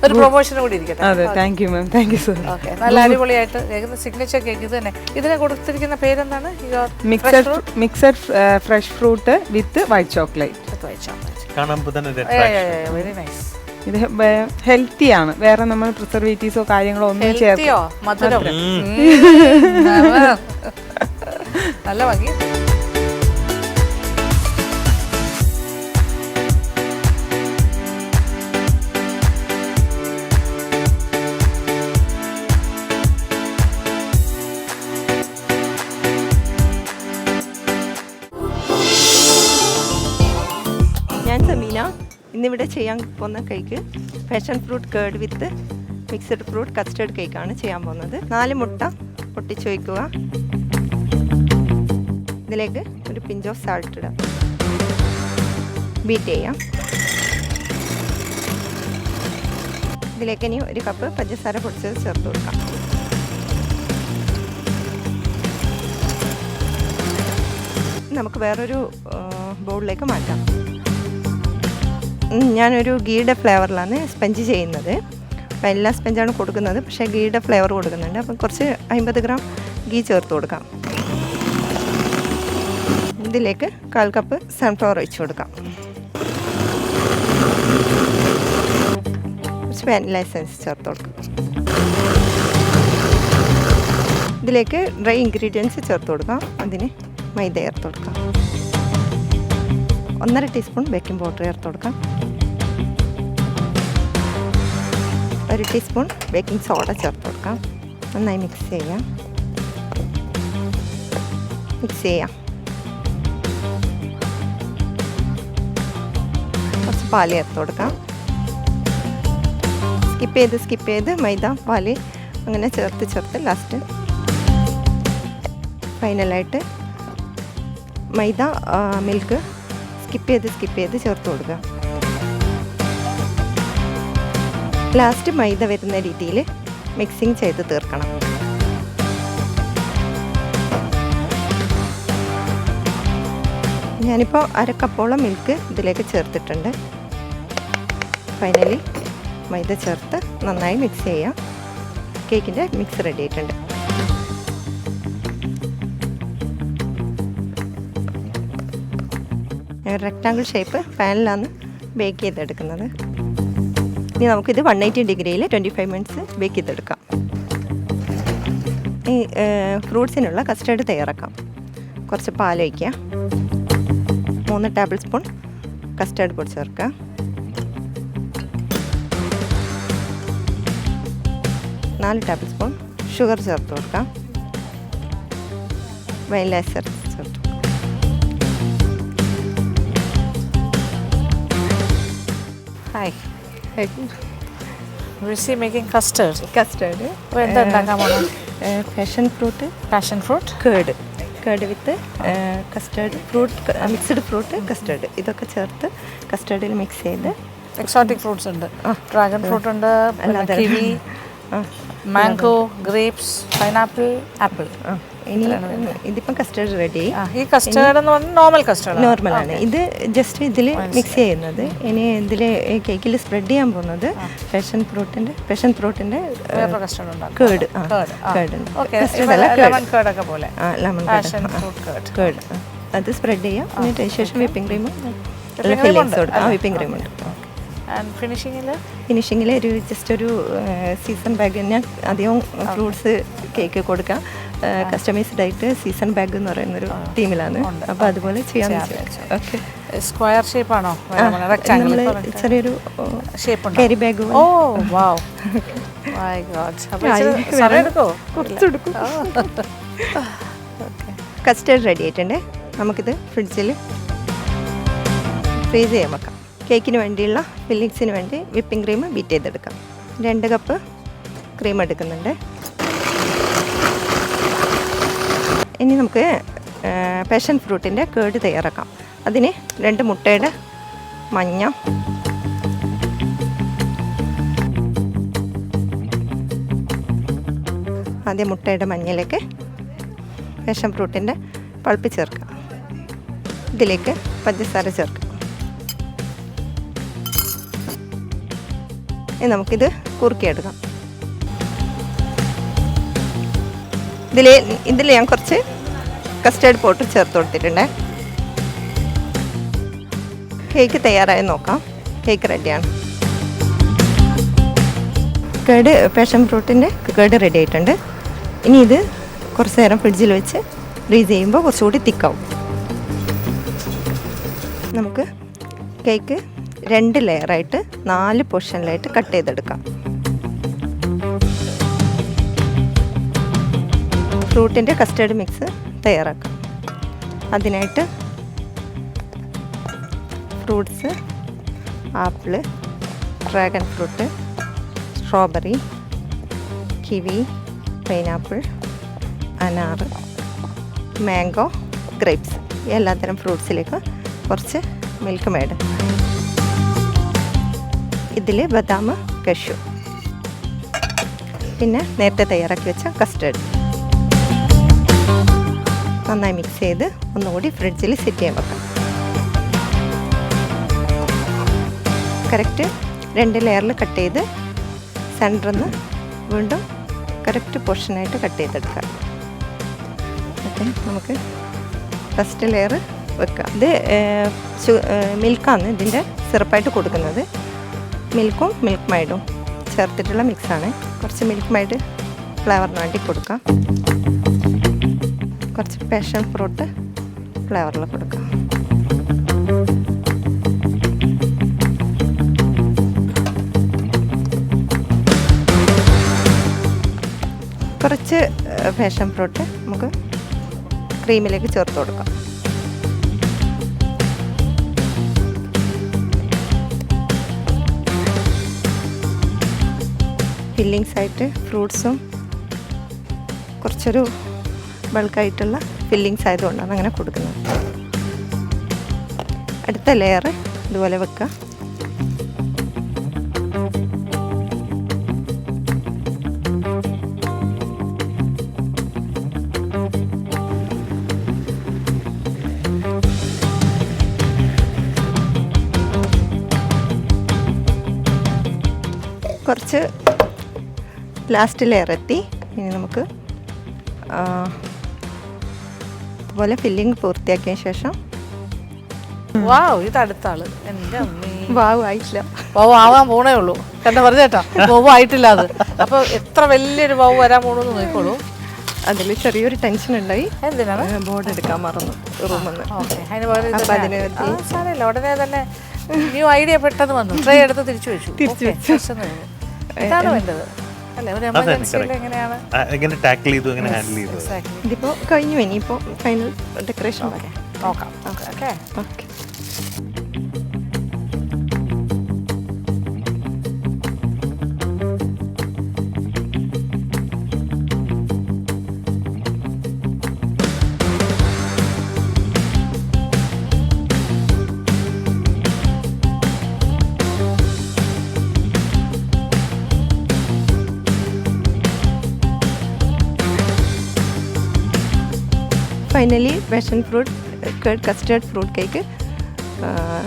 ഒരു പ്രൊമോഷൻ കൂടി ഇരിക്കട്ടെ. അതെ, thank you ma'am, thank you so much. Okay, നല്ല അടിപൊളിയായിട്ട് സിഗ്നേച്ചർ കേക്ക്. ഇത് തന്നെ. ഇതിനെ കൊടുത്തിരിക്കുന്ന പേരെന്താണ്? മിക്സഡ് ഫ്രഷ് ഫ്രൂട്ട് വിത്ത് വൈറ്റ് ചോക്ലേറ്റ്. കാണുമ്പോൾ തന്നെ വെരി നൈസ്. ഇത് ഹെൽത്തി ആണ്. വേറെ നമ്മൾ പ്രിസർവേറ്റീവ്സോ കാര്യങ്ങളോ ഒന്നും ചേർത്തോ. മധുരം നല്ല ഭംഗി. ഞാൻ സമീന. ഇന്നിവിടെ ചെയ്യാൻ പോകുന്ന കേക്ക് പാഷൻ ഫ്രൂട്ട് കേർഡ് വിത്ത് മിക്സഡ് ഫ്രൂട്ട് കസ്റ്റേർഡ് കേക്കാണ് ചെയ്യാൻ പോകുന്നത്. 4 മുട്ട പൊട്ടിച്ച് വയ്ക്കുക. ഇതിലേക്ക് ഒരു പിഞ്ച് ഓഫ് സാൾട്ട് ഇടാം. ബീറ്റ് ചെയ്യാം. ഇതിലേക്ക് ഇനി 1 കപ്പ് പഞ്ചസാര പൊടിച്ചത് ചേർത്ത് കൊടുക്കാം. നമുക്ക് വേറൊരു ബൗളിലേക്ക് മാറ്റാം. ഞാനൊരു ഗീയുടെ ഫ്ലേവറിലാണ് സ്പഞ്ച് ചെയ്യുന്നത്. അപ്പോൾ എല്ലാ സ്പഞ്ചാണ് കൊടുക്കുന്നത്, പക്ഷേ ഗീയുടെ ഫ്ലേവർ കൊടുക്കുന്നുണ്ട്. അപ്പം കുറച്ച് 50 ഗ്രാം ഗീ ചേർത്ത് കൊടുക്കാം. ഇതിലേക്ക് 1/4 കപ്പ് സൺഫ്ലവർ ഒഴിച്ച് കൊടുക്കാം. കുറച്ച് വാനില എസൻസ് ചേർത്ത് കൊടുക്കാം. ഇതിലേക്ക് ഡ്രൈ ഇൻഗ്രീഡിയൻസ് ചേർത്ത് കൊടുക്കാം. അതിന് മൈദ ചേർത്ത് കൊടുക്കാം. 1/2 ടീസ്പൂൺ ബേക്കിംഗ് പൗഡർ ചേർത്ത് കൊടുക്കാം. 1 ടീസ്പൂൺ ബേക്കിംഗ് സോഡ ചേർത്ത് കൊടുക്കാം. നന്നായി മിക്സ് ചെയ്യാം. കുറച്ച് പാല് ചേർത്ത് കൊടുക്കാം. സ്കിപ്പ് ചെയ്ത് മൈദ പാല് അങ്ങനെ ചേർത്ത് ലാസ്റ്റ് ഫൈനലായിട്ട് മൈദ മിൽക്ക് സ്കിപ്പ് ചെയ്ത് ചേർത്ത് കൊടുക്കുക. ലാസ്റ്റ് മൈദ വരുന്ന രീതിയിൽ മിക്സിങ് ചെയ്ത് തീർക്കണം. ഞാനിപ്പോൾ 1/2 കപ്പോളം മിൽക്ക് ഇതിലേക്ക് ചേർത്തിട്ടുണ്ട്. ഫൈനലി മൈദ ചേർത്ത് നന്നായി മിക്സ് ചെയ്യാം. കേക്കിൻ്റെ മിക്സ് റെഡി ആയിട്ടുണ്ട്. റെക്റ്റാങ്കിൾ ഷേപ്പ് പാനിലാണ് ബേക്ക് ചെയ്തെടുക്കുന്നത്. ഇനി നമുക്കിത് 180 ഡിഗ്രിയിൽ 25 മിനിറ്റ്സ് ബേക്ക് ചെയ്തെടുക്കാം. ഈ ഫ്രൂട്ട്സിനുള്ള കസ്റ്റേർഡ് തയ്യാറാക്കാം. കുറച്ച് പാലൊഴിക്കുക. 3 ടേബിൾ സ്പൂൺ കസ്റ്റേർഡ് പൊടി ചേർക്കുക. 4 ടേബിൾ സ്പൂൺ ഷുഗർ ചേർത്ത് കൊടുക്കാം. വാനില എസൻസ് ചേർത്ത്. Hi, Risi making custard. Custard അപ്പോൾ എന്താ ഉണ്ടാക്കാൻ പോകണം? Passion fruit curd with custard fruit, mixed fruit custard, ഇതൊക്കെ ചേർത്ത് കസ്റ്റേർഡിൽ മിക്സ് ചെയ്ത്. എക്സോട്ടിക് ഫ്രൂട്ട്സ് ഉണ്ട്, ഡ്രാഗൺ ഫ്രൂട്ട് ഉണ്ട്, kiwi, mango, grapes, pineapple, apple. ഇനി ഇതിപ്പം കസ്റ്റേർഡ് റെഡി. ഈ കസ്റ്റേർഡ് എന്ന് പറഞ്ഞാൽ നോർമലാണ്. ഇത് ജസ്റ്റ് ഇതിൽ മിക്സ് ചെയ്യുന്നത്. ഇനി ഇതിൽ കേക്കിൽ സ്പ്രെഡ് ചെയ്യാൻ പോകുന്നത് പാഷൻ ഫ്രൂട്ടിൻ്റെ കേർഡ്. കേർഡ് അത് സ്പ്രെഡ് ചെയ്യാം. എന്നിട്ട് ശേഷം വിപ്പിംഗ് ക്രീമും ഫില്ലിങ്സ് കൊടുക്കാം. വിപ്പിംഗ് ക്രീം ഉണ്ട്. ഫിനിഷിങ്ങിൽ ജസ്റ്റ് ഒരു സീസൺ ബാഗ്. ഞാൻ അധികം ഫ്രൂട്ട്സ് കേക്ക് കൊടുക്കാം. കസ്റ്റമൈസ്ഡ് ആയിട്ട് സീസൺ ബാഗ് എന്ന് പറയുന്നൊരു ടീമിലാണ്. അപ്പോൾ അതുപോലെ ചെയ്യാൻ ഓക്കെ. സ്ക്വയർ ഷേപ്പാണോ? നമ്മൾ ചെറിയൊരു carry bag. Oh wow, my god. കുറച്ചെടുക്കും. കസ്റ്റേർഡ് റെഡി ആയിട്ടുണ്ട്. നമുക്കിത് ഫ്രിഡ്ജിൽ ഫ്രീസ് ചെയ്യാൻ വെക്കാം. കേക്കിന് വേണ്ടിയുള്ള ഫില്ലിങ്സിന് വേണ്ടി വിപ്പിംഗ് ക്രീം ബീറ്റ് ചെയ്തെടുക്കാം. 2 കപ്പ് ക്രീം എടുക്കുന്നുണ്ട്. ഇനി നമുക്ക് പാഷൻ ഫ്രൂട്ടിൻ്റെ കേർഡ് തയ്യാറാക്കാം. അതിന് 2 മുട്ടയുടെ മഞ്ഞ, ആദ്യം മുട്ടയുടെ മഞ്ഞയിലേക്ക് പാഷൻ ഫ്രൂട്ടിൻ്റെ പൾപ്പ് ചേർക്കാം. ഇതിലേക്ക് പഞ്ചസാര ചേർക്കാം. ഇനി നമുക്കിത് കുറുക്കിയെടുക്കാം. ഇതിൽ ഞാൻ കുറച്ച് കസ്റ്റേർഡ് പൗഡർ ചേർത്ത് കൊടുത്തിട്ടുണ്ട്. കേക്ക് തയ്യാറായി നോക്കാം. കേക്ക് റെഡിയാണ്. കേർഡ് പാഷൻ ഫ്രൂട്ടിൻ്റെ കേർഡ് റെഡി ആയിട്ടുണ്ട്. ഇനി ഇത് കുറച്ച് നേരം ഫ്രിഡ്ജിൽ വെച്ച് ഫ്രീസ് ചെയ്യുമ്പോൾ കുറച്ചുകൂടി തിക്കാവും. നമുക്ക് കേക്ക് 2 ലെയറായിട്ട് 4 പോർഷനിലായിട്ട് കട്ട് ചെയ്തെടുക്കാം. ഫ്രൂട്ടിൻ്റെ കസ്റ്റേർഡ് മിക്സ് തയ്യാറാക്കാം. അതിനായിട്ട് fruits, apple, dragon fruit, strawberry, kiwi, pineapple, അനാർ, മാംഗോ, ഗ്രേപ്സ്, എല്ലാത്തരം ഫ്രൂട്ട്സിലേക്ക് കുറച്ച് മിൽക്ക് മേഡ്. ഇതിൽ ബദാം, കഷ്യൂ, പിന്നെ നേരത്തെ തയ്യാറാക്കി വെച്ച കസ്റ്റേർഡ് നന്നായി മിക്സ് ചെയ്ത് ഒന്നുകൂടി ഫ്രിഡ്ജിൽ സെറ്റ് ചെയ്യാൻ വെക്കാം. കറക്റ്റ് 2 ലെയറിൽ കട്ട് ചെയ്ത് സെൻറ്ററിൽ നിന്ന് വീണ്ടും കറക്റ്റ് പോർഷനായിട്ട് കട്ട് ചെയ്തെടുക്കാം. ഓക്കെ, നമുക്ക് ഫസ്റ്റ് ലെയർ വെക്കാം. ഇത് മിൽക്കാണ് ഇതിൻ്റെ സിറപ്പായിട്ട് കൊടുക്കുന്നത്. മിൽക്കും മിൽക്ക് മൈഡും ചേർത്തിട്ടുള്ള മിക്സാണ്. കുറച്ച് മിൽക്ക് മൈഡ് ഫ്ലേവറിന് വേണ്ടി കൊടുക്കാം. കുറച്ച് പാഷൻ ഫ്രൂട്ട് ഫ്ലേവറിൽ കൊടുക്കാം. കുറച്ച് പാഷൻ ഫ്രൂട്ട് നമുക്ക് ക്രീമിലേക്ക് ചേർത്ത് കൊടുക്കാം. ഫില്ലിങ്സ് ആയിട്ട് ഫ്രൂട്ട്സും കുറച്ചൊരു ബൾക്കായിട്ടുള്ള ഫില്ലിങ്സ് ആയതുകൊണ്ടാണ് അങ്ങനെ കൊടുക്കുന്നത്. അടുത്ത ലെയർ ഇതുപോലെ വെക്കുക. കുറച്ച് ലാസ്റ്റ് ലെയർ എത്തി. ഇനി നമുക്ക് ഇതുപോലെ ഫില്ലിങ് പൂർത്തിയാക്കിയ ശേഷം വാവ്, ഇത് അടുത്ത ആള്. എൻ്റെ അമ്മേ, വാവ് ആയിട്ടില്ല, വവ് ആവാൻ പോണേ ഉള്ളൂ. കണ്ട വെറുതെ കേട്ടോ, വവ് ആയിട്ടില്ല അത്. അപ്പോൾ എത്ര വലിയൊരു വവ് വരാൻ പോണെന്ന് നോക്കിക്കോളൂ. അതിൽ ചെറിയൊരു ടെൻഷൻ ഉണ്ടായി. എന്തിനാണ്? ബോർഡ് എടുക്കാൻ മറന്നു റൂമിൽ നിന്ന്. ഓക്കെ, അതിന് പകരം അപ്പം അതിന് സാരമില്ല, ഉടനെ തന്നെ ന്യൂ ഐഡിയ പെട്ടെന്ന് വന്നു. ട്രേ എടുത്ത് തിരിച്ചു വെച്ചു. ഇതാണ് വേണ്ടത് അല്ലേ? ഒരു എമർജൻസിയിൽ എങ്ങനെയാണ് എങ്ങനെ ടാക്കിൾ ചെയ്തു, എങ്ങനെ ഹാൻഡിൽ ചെയ്തു? ഇതിപ്പോൾ കഴിഞ്ഞു. ഇനിയിപ്പോൾ ഫൈനൽ ഡെക്കറേഷൻ പറയാം. നോക്കാം. Okay okay. Finally passion fruit custard fruit cake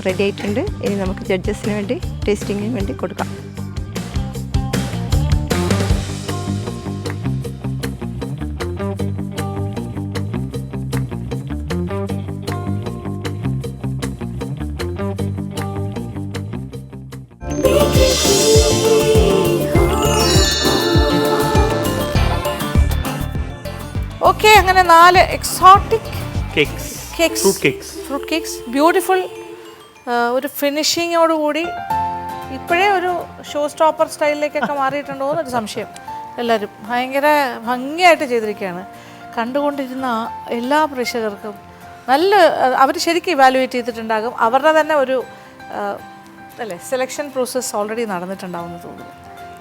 ready ആയിട്ടുണ്ട്. ഇനി നമുക്ക് ജഡ്ജസിന് വേണ്ടി ടേസ്റ്റിങ്ങിന് വേണ്ടി കൊടുക്കാം. ഓക്കെ, അങ്ങനെ 4 exotic cakes, cakes, fruit cakes, beautiful. ഒരു ഫിനിഷിങ്ങോടുകൂടി ഇപ്പോഴേ ഒരു ഷോ സ്റ്റോപ്പർ സ്റ്റൈലിലേക്കൊക്കെ മാറിയിട്ടുണ്ടോ എന്നൊരു സംശയം. എല്ലാവരും ഭയങ്കര ഭംഗിയായിട്ട് ചെയ്തിരിക്കുകയാണ്. കണ്ടുകൊണ്ടിരുന്ന എല്ലാ പ്രേക്ഷകർക്കും നല്ല, അവർ ശരിക്കും ഇവാലുവേറ്റ് ചെയ്തിട്ടുണ്ടാകും. അവരുടെ തന്നെ ഒരു അല്ലേ സെലക്ഷൻ പ്രോസസ്സ് ഓൾറെഡി നടന്നിട്ടുണ്ടാവുമെന്ന് തോന്നുന്നു.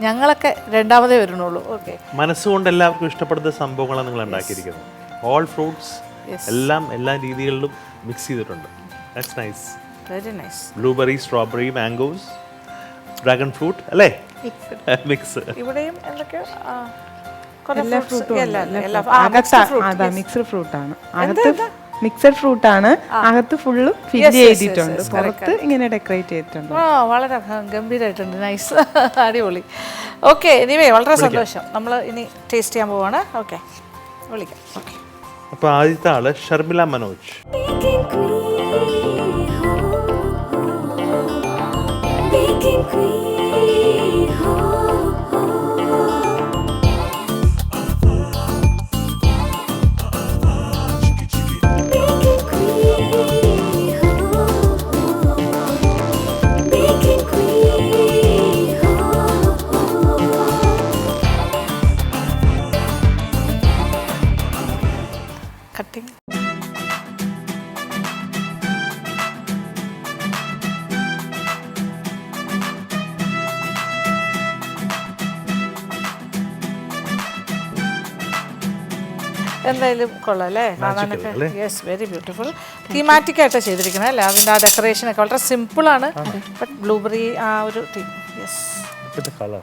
ഞങ്ങളൊക്കെ രണ്ടാമതേ വരുന്നുള്ളൂ. ഓക്കെ, മനസ്സുകൊണ്ട് എല്ലാവർക്കും ഇഷ്ടപ്പെടുന്ന സംഭവങ്ങളാണ് നിങ്ങൾ ഉണ്ടാക്കിയിരിക്കുന്നത്. ഓൾ ഫ്രൂട്ട്സ് എല്ലാം എല്ലാ രീതികളിലും മിക്സ് ചെയ്തിട്ടുണ്ട്. That's nice, very nice. Blueberry, strawberry, mangoes, dragon fruit അല്ലേ, മിക്സ്. ഇവിടെയും എന്തൊക്കെയോ മിക്സ്ഡ് ഫ്രൂട്ടാണ്. മിക്സഡ് ഫ്രൂട്ടാണ്. അകത്ത് ഫുള്ള് ഫില്ല് ചെയ്തിട്ടുണ്ട്, പുറത്ത് ഇങ്ങനെ ഡെക്കറേറ്റ് ചെയ്തിട്ടുണ്ട്. വളരെ ഗംഭീരമായിട്ടുണ്ട്. നൈസ്, അടിപൊളി. ഓക്കെ, എനിവേ വളരെ സന്തോഷം. നമ്മൾ ഇനി ടേസ്റ്റ് ചെയ്യാൻ പോവാണ്. ഓക്കെ, വിളിക്കാം. ഓക്കെ, അപ്പോൾ ആദ്യത്തെ ആള് Sharmila Manoj. Baking queen, ho, ho. Baking queen, ho, ho. Baking queen, ho, ho. Cutting. എന്തായാലും കൊള്ളാം അല്ലേ കാണാനൊക്കെ. Yes, very beautiful. തീമാറ്റിക് ആയിട്ടാണ് ചെയ്തിരിക്കുന്നത് അല്ലേ? അതിൻ്റെ ആ ഡെക്കറേഷനൊക്കെ വളരെ സിമ്പിളാണ്. ബട്ട് ബ്ലൂബെറി ആ ഒരു തീം. യെസ്, കളർ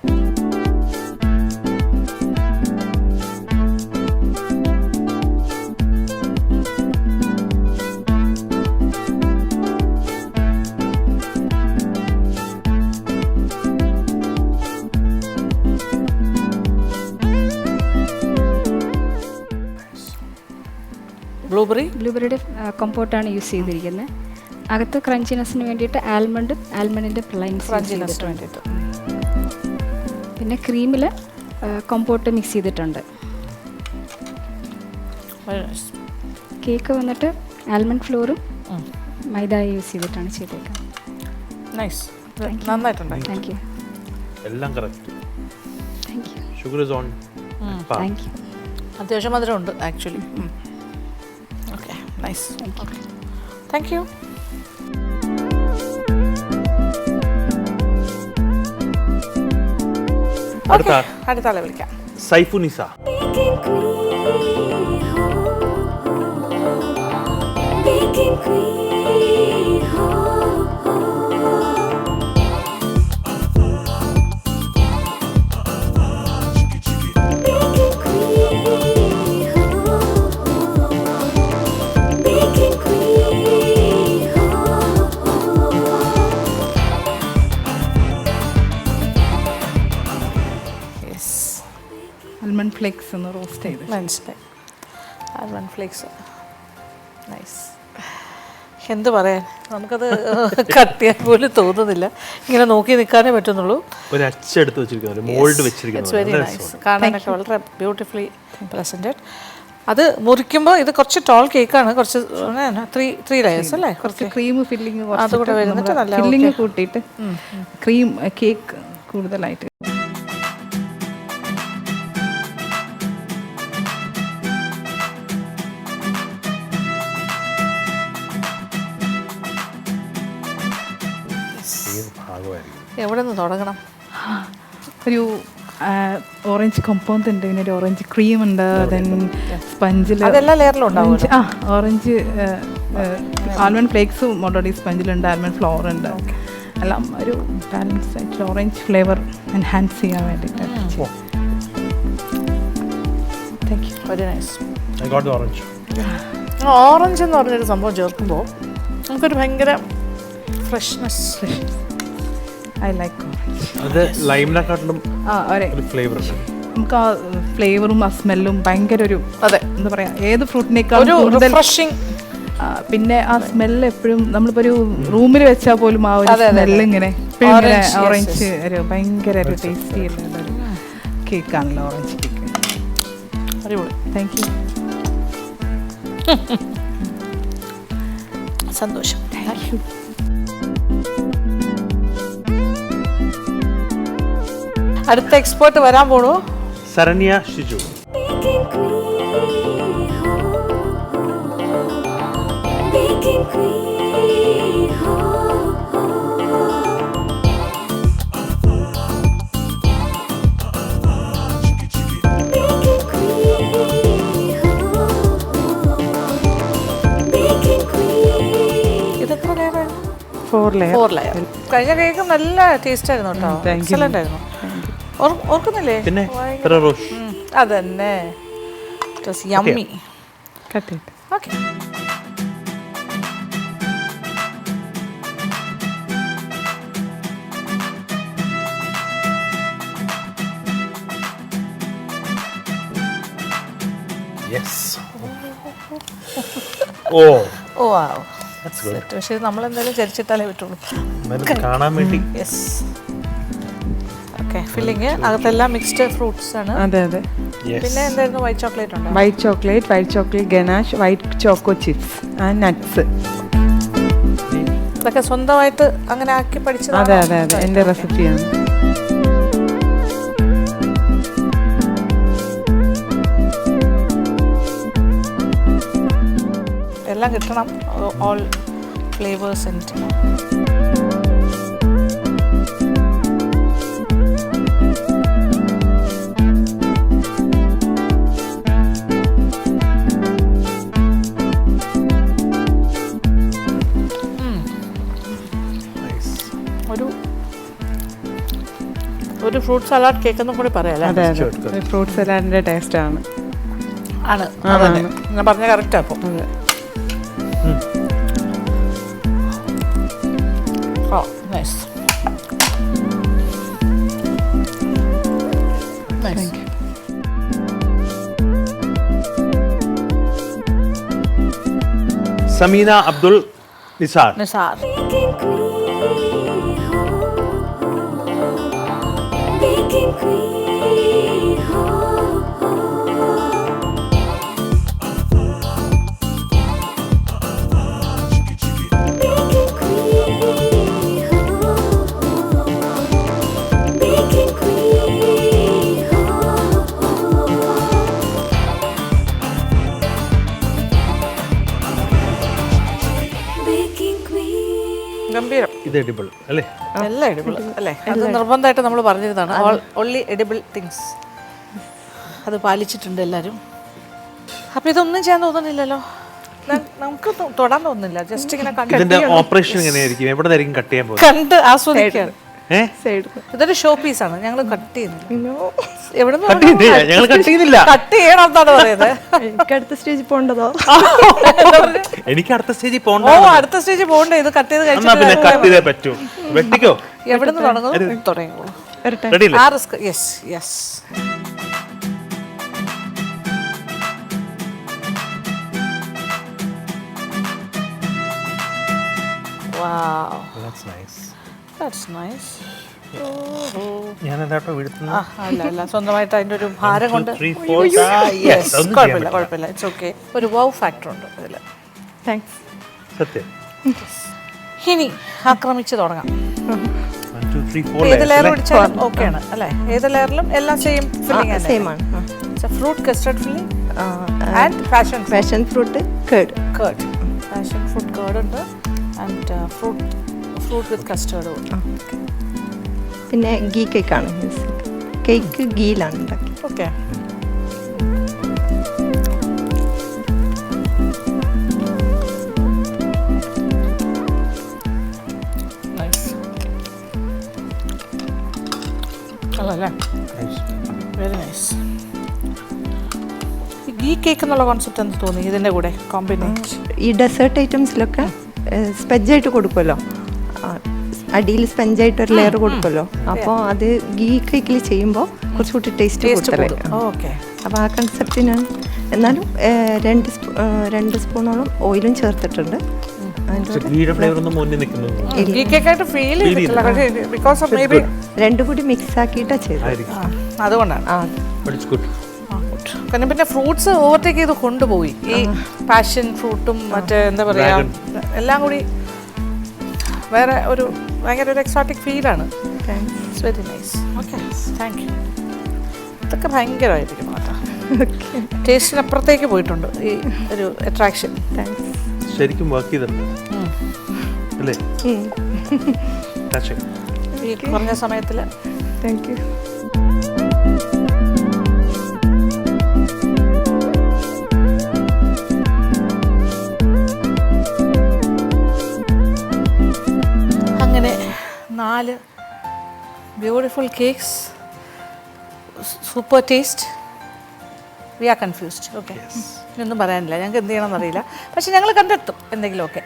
ബ്ലൂബെറിയുടെ കമ്പോട്ടാണ് യൂസ് ചെയ്തിരിക്കുന്നത്. അകത്ത് ക്രഞ്ചിനെസ്സിന് വേണ്ടിയിട്ട് ആൽമണ്ടിൻ്റെ പ്ലൈൻസ് ക്രഞ്ചിനെസ്സിന് വേണ്ടിയിട്ട്. പിന്നെ ക്രീമിൽ കമ്പോട്ട് മിക്സ് ചെയ്തിട്ടുണ്ട്. കേക്ക് വന്നിട്ട് ആൽമണ്ട് ഫ്ലോറും മൈദ യൂസ് ചെയ്തിട്ടാണ് ചെയ്തേക്കുന്നത്. നൈസ്, നന്നായിട്ടുണ്ടായി. Thank you. എല്ലാം correct. Thank you. Sugar is on. Thank you. അത്യാവശ്യം മധുരമുണ്ട് actually. Okay, nice. Thank you. അടുത്ത ആളെ വിളിക്കാം. Saifunisa. Baking queen, ho, ho. Baking queen, ho, ho. Baking queen, ho, ho. Yes, almond flakes ഒന്ന് roast ചെയ്ത്. മനസ്സിലായി. Almond flakes, nice. എന്ത് പറയാൻ, നമുക്കത് കട്ട് ചെയ്യാൻ പോലും തോന്നുന്നില്ല. ഇങ്ങനെ നോക്കി നിൽക്കാനേ പറ്റുന്നുള്ളൂ. ഒരു അച്ചെടുത്ത് വെച്ചിരിക്കുന്നത്, മോൾഡ് വെച്ചിരിക്കുന്നത്. It's very nice. കാണാനൊക്കെ വളരെ ബ്യൂട്ടിഫുള്ളി പ്രസൻറ്റഡ്. അത് മുറിക്കുമ്പോൾ ഇത് കുറച്ച് ടോൾ കേക്കാണ്, കുറച്ച് 3 ലെയേഴ്സ് അല്ലേ? കുറച്ച് ക്രീം ഫില്ലിങ് അതുകൂടെ വരുന്നിട്ട് നല്ല ഫില്ലിങ് കൂട്ടിയിട്ട് ക്രീം കേക്ക് കൂടുതലായിട്ട്. എവിടെ നിന്ന് തുടങ്ങണം? ഒരു ഓറഞ്ച് കോമ്പൗണ്ട് ഉണ്ട്, പിന്നെ ഒരു ഓറഞ്ച് ക്രീം ഉണ്ട്, ദെൻ സ്പഞ്ചിൽ അതെല്ലാ ലെയറിലും ഉണ്ടാവും. ഓറഞ്ച് ആൽമണ്ട് ഫ്ലേക്സും ഓൾറെഡി സ്പഞ്ചിലുണ്ട്, ആൽമണ്ട് ഫ്ലോർ ഉണ്ട്. എല്ലാം ഒരു ബാലൻസ് ആയിട്ടുള്ള ഓറഞ്ച് ഫ്ലേവർ എൻഹാൻസ് ചെയ്യാൻ വേണ്ടിയിട്ട്. Thank you. Very nice. I got the orange. Orange എന്ന് പറഞ്ഞൊരു സംഭവം ചേർക്കുമ്പോൾ നമുക്കൊരു ഭയങ്കര ഫ്രഷ്നെസ്. I like orange. അത് ലൈമിനെക്കാട്ടിലും ഒരു ഫ്ലേവർ ഉണ്ട്. നമുക്ക് ആ ഫ്ലേവറും ആ സ്മെല്ലും ഭയങ്കര ഒരു, അതെ, എന്താ പറയാ, ഏത് ഫ്രൂട്ടിനേക്കാളും കൂടുതൽ റിഫ്രഷിംഗ്. പിന്നെ ആ സ്മെല്ല് എപ്പോഴും നമ്മളിപ്പോ ഒരു റൂമിൽ വെച്ചാൽ പോലും ആ ഒരു സ്മെല്ല് ഇങ്ങനെ ഓറഞ്ച് ഒരു ഭയങ്കര ഒരു ടേസ്റ്റി ഉള്ള ഒരു കേക്കാണല്ലോ ഓറഞ്ച് കേക്ക്. അടിപൊളി. Thank you. സന്തോഷം. Thank you. അടുത്ത എക്സ്പേർട്ട് വരാൻ പോണു. Saranya Shiju. Baking queen, ho, ho. Baking queen, ho, ho. Baking queen, ho, ho. Baking queen. ഇതെത്ര ലെയർ? 4 ലെയർ. 4 ലെയർ. കഴിഞ്ഞ കേക്ക് നല്ല ടേസ്റ്റ് ആയിരുന്നു കേട്ടോ. എക്സലന്റ് ആയിരുന്നു. ഓർക്കുന്നില്ലേ? പിന്നെ ഫെററോഷ്. അതന്നെ, ഇറ്റ് വാസ് യമ്മി. കട്ട് ചെയ്ത്. Okay, yes. Oh oh wow, പക്ഷേ നമ്മൾ എന്തായാലും ചരിച്ചിട്ടാലേ പറ്റുള്ളൂ. കാണാൻ വേണ്ടി. യെസ്. ഓക്കെ, ഫില്ലിങ് അകത്തെല്ലാം മിക്സ്ഡ് ഫ്രൂട്ട്സ് ആണ്. അതെ അതെ. പിന്നെ എന്തായിരുന്നു? വൈറ്റ് ചോക്ലേറ്റ് ഉണ്ടോ? White chocolate ganache, white choco chips and nuts. ഇതൊക്കെ സ്വന്തമായിട്ട് അങ്ങനെ ആക്കി പഠിച്ചത്? അതെ അതെ അതെ, എൻ്റെ റെസിപ്പിയാണ്. എല്ലാം കിട്ടണം, ഓൾ ഫ്ലേവേഴ്സ് ആൻഡ് ഒരു ഫ്രൂട്ട് സലാഡ് കേക്ക് എന്നും കൂടി പറയാം. അതെ അതെ, ഫ്രൂട്ട് സലാഡിൻ്റെ ടേസ്റ്റ് ആണ്. ആണ്, ഞാൻ പറഞ്ഞ കറക്റ്റ്. അപ്പോൾ oh nice. Thank you. Sameena Abdul Nisar. Nisar. Baking queen, ho, ho. Baking queen, ho, ho. Baking queen, ho, ho. Baking queen. ഗംഭീരം. ഇത് എഡിബിൾ അല്ലേ? എല്ലാം എഡിബിൾ അല്ലേ? അത് നിർബന്ധമായിട്ട് നമ്മൾ പറഞ്ഞിരുന്നതാണ്. Only edible things. അത് പാലിച്ചിട്ടുണ്ട് എല്ലാവരും. അപ്പോൾ ഇതൊന്നും ചെയ്യാൻ തോന്നുന്നില്ലല്ലോ. നമുക്ക് തൊടാൻ തോന്നുന്നില്ല. ജസ്റ്റ് ഇങ്ങനെ ഇതിന്റെ ഓപ്പറേഷൻ എങ്ങനെയായിരിക്കും? എവിടെ നിന്നായിരിക്കും കട്ട് ചെയ്യാൻ പോകുന്നത്? കണ്ട് ആസ്വദിക്കുകയാണ്. സൈഡ് ഇതൊരു ഷോ പീസാണ്. ഞങ്ങൾ കട്ട് ചെയ്യുന്നില്ല. എവിടെ ഞങ്ങൾ കട്ട് ചെയ്യുന്നില്ല. കട്ട് ചെയ്യണം എന്നാണ് പറയുന്നത്. എനിക്ക് അടുത്ത സ്റ്റേജിൽ പോകേണ്ടതോ? എനിക്ക് അടുത്ത സ്റ്റേജിൽ ഓ, പോകണ്ട. അടുത്ത സ്റ്റേജിൽ പോകണ്ടേ? ഇത് കട്ട് ചെയ്ത് എന്നാ പിന്നെ കട്ട് ചെയ്തേ പറ്റൂ. വെട്ടിക്കോ. എവിടെ നിന്ന് തുടങ്ങുന്നു? തുടങ്ങിക്കോളൂ. റെഡി അല്ലേ? ആ risk. Yes yes. Wow, That's nice. that's nice. ഞാൻ എന്താട്ടോ വീഴ്ത്തുന്നത്? അല്ല സ്വന്തമായിട്ട് അതിന്റെ ഒരു ഭാരം കൊണ്ട്. 2, 3, 4. Yes, കുഴപ്പമില്ല. It's okay. ഒരു വൗ ഫാക്ടർ ഉണ്ട് ഇതിൽ. താങ്ക്സ്. സത്യം. ഇനി ആക്രമിച്ച് തുടങ്ങാം. 1, 2, 3, 4 ഏത് ലെയർ പിടിച്ചാലും ഓക്കെയാണ് അല്ലേ? ഏത് ലെയറിലും എല്ലാം സെയിം ഫില്ലിംഗ് സെയിം ആണ്. Fruit custard filling and passion passion fruit curd. Curd. Passion fruit curd ഉണ്ട് ആൻഡ് ഫ്രൂട്ട് വിത്ത് കസ്റ്റേർഡ് ഉണ്ട്. പിന്നെ ഗീ കേക്കാണ്. കേക്ക് ഗീയിലാണ് ഉണ്ടാക്കി. ഓക്കെ. അല്ലേ? Very nice. ഗീ കേക്ക് എന്നുള്ള കോൺസെപ്റ്റ് എന്ത് തോന്നി ഇതിൻ്റെ കൂടെ കോമ്പിനേഷൻ? ഈ ഡെസേർട്ട് ഐറ്റംസിലൊക്കെ സ്പെഞ്ചായിട്ട് കൊടുക്കുമല്ലോ, അടിയിൽ സ്പെഞ്ചായിട്ട് ഒരു ലെയർ കൊടുക്കുമല്ലോ. അപ്പോൾ അത് ഗീ കേക്കിൽ ചെയ്യുമ്പോൾ കുറച്ചുകൂടി ടേസ്റ്റ് കൂടുതലായി. ഓക്കെ. അപ്പോൾ ആ കൺസെപ്റ്റിനാണ്. എന്നാലും 2 സ്പൂണോളം ഓയിലും ചേർത്തിട്ടുണ്ട്. ഫ്ലേവർ ഒന്നും മുന്നിൽ നിൽക്കുന്നു. ഗീ കേക്കായിട്ട് ഫീൽ ചെയ്തിട്ടില്ല. ബിക്കോസ് ഓഫ് മേ ബി രണ്ടും കൂടി മിക്സ് ആക്കിയിട്ടാണ് ചെയ്തത്. അതുകൊണ്ടാണ്. ആ കാരണം പിന്നെ ഫ്രൂട്ട്സ് ഓവർടേക്ക് ചെയ്ത് കൊണ്ടുപോയി. ഈ പാഷൻ ഫ്രൂട്ടും മറ്റേ എന്താ പറയാ എല്ലാം കൂടി വേറെ ഒരു ഭയങ്കര ഒരു എക്സോട്ടിക് ഫീലാണ്. It's very nice. Okay, thank you. ഇതൊക്കെ ഭയങ്കരമായിരിക്കും കേട്ടോ. ടേസ്റ്റിനപ്പുറത്തേക്ക് പോയിട്ടുണ്ട് ഈ ഒരു അട്രാക്ഷൻ. ശരിക്കും വർക്ക് ചെയ്തിട്ടുണ്ട് അല്ലേ? ഈ കുറഞ്ഞ സമയത്തിൽ. Thank you. അങ്ങനെ 4 beautiful cakes, super taste. We are confused. Okay, ഇതൊന്നും പറയാനില്ല. ഞങ്ങൾക്ക് എന്ത് ചെയ്യണമെന്ന് അറിയില്ല. പക്ഷെ ഞങ്ങൾ കണ്ടെത്തും എന്തെങ്കിലുമൊക്കെ.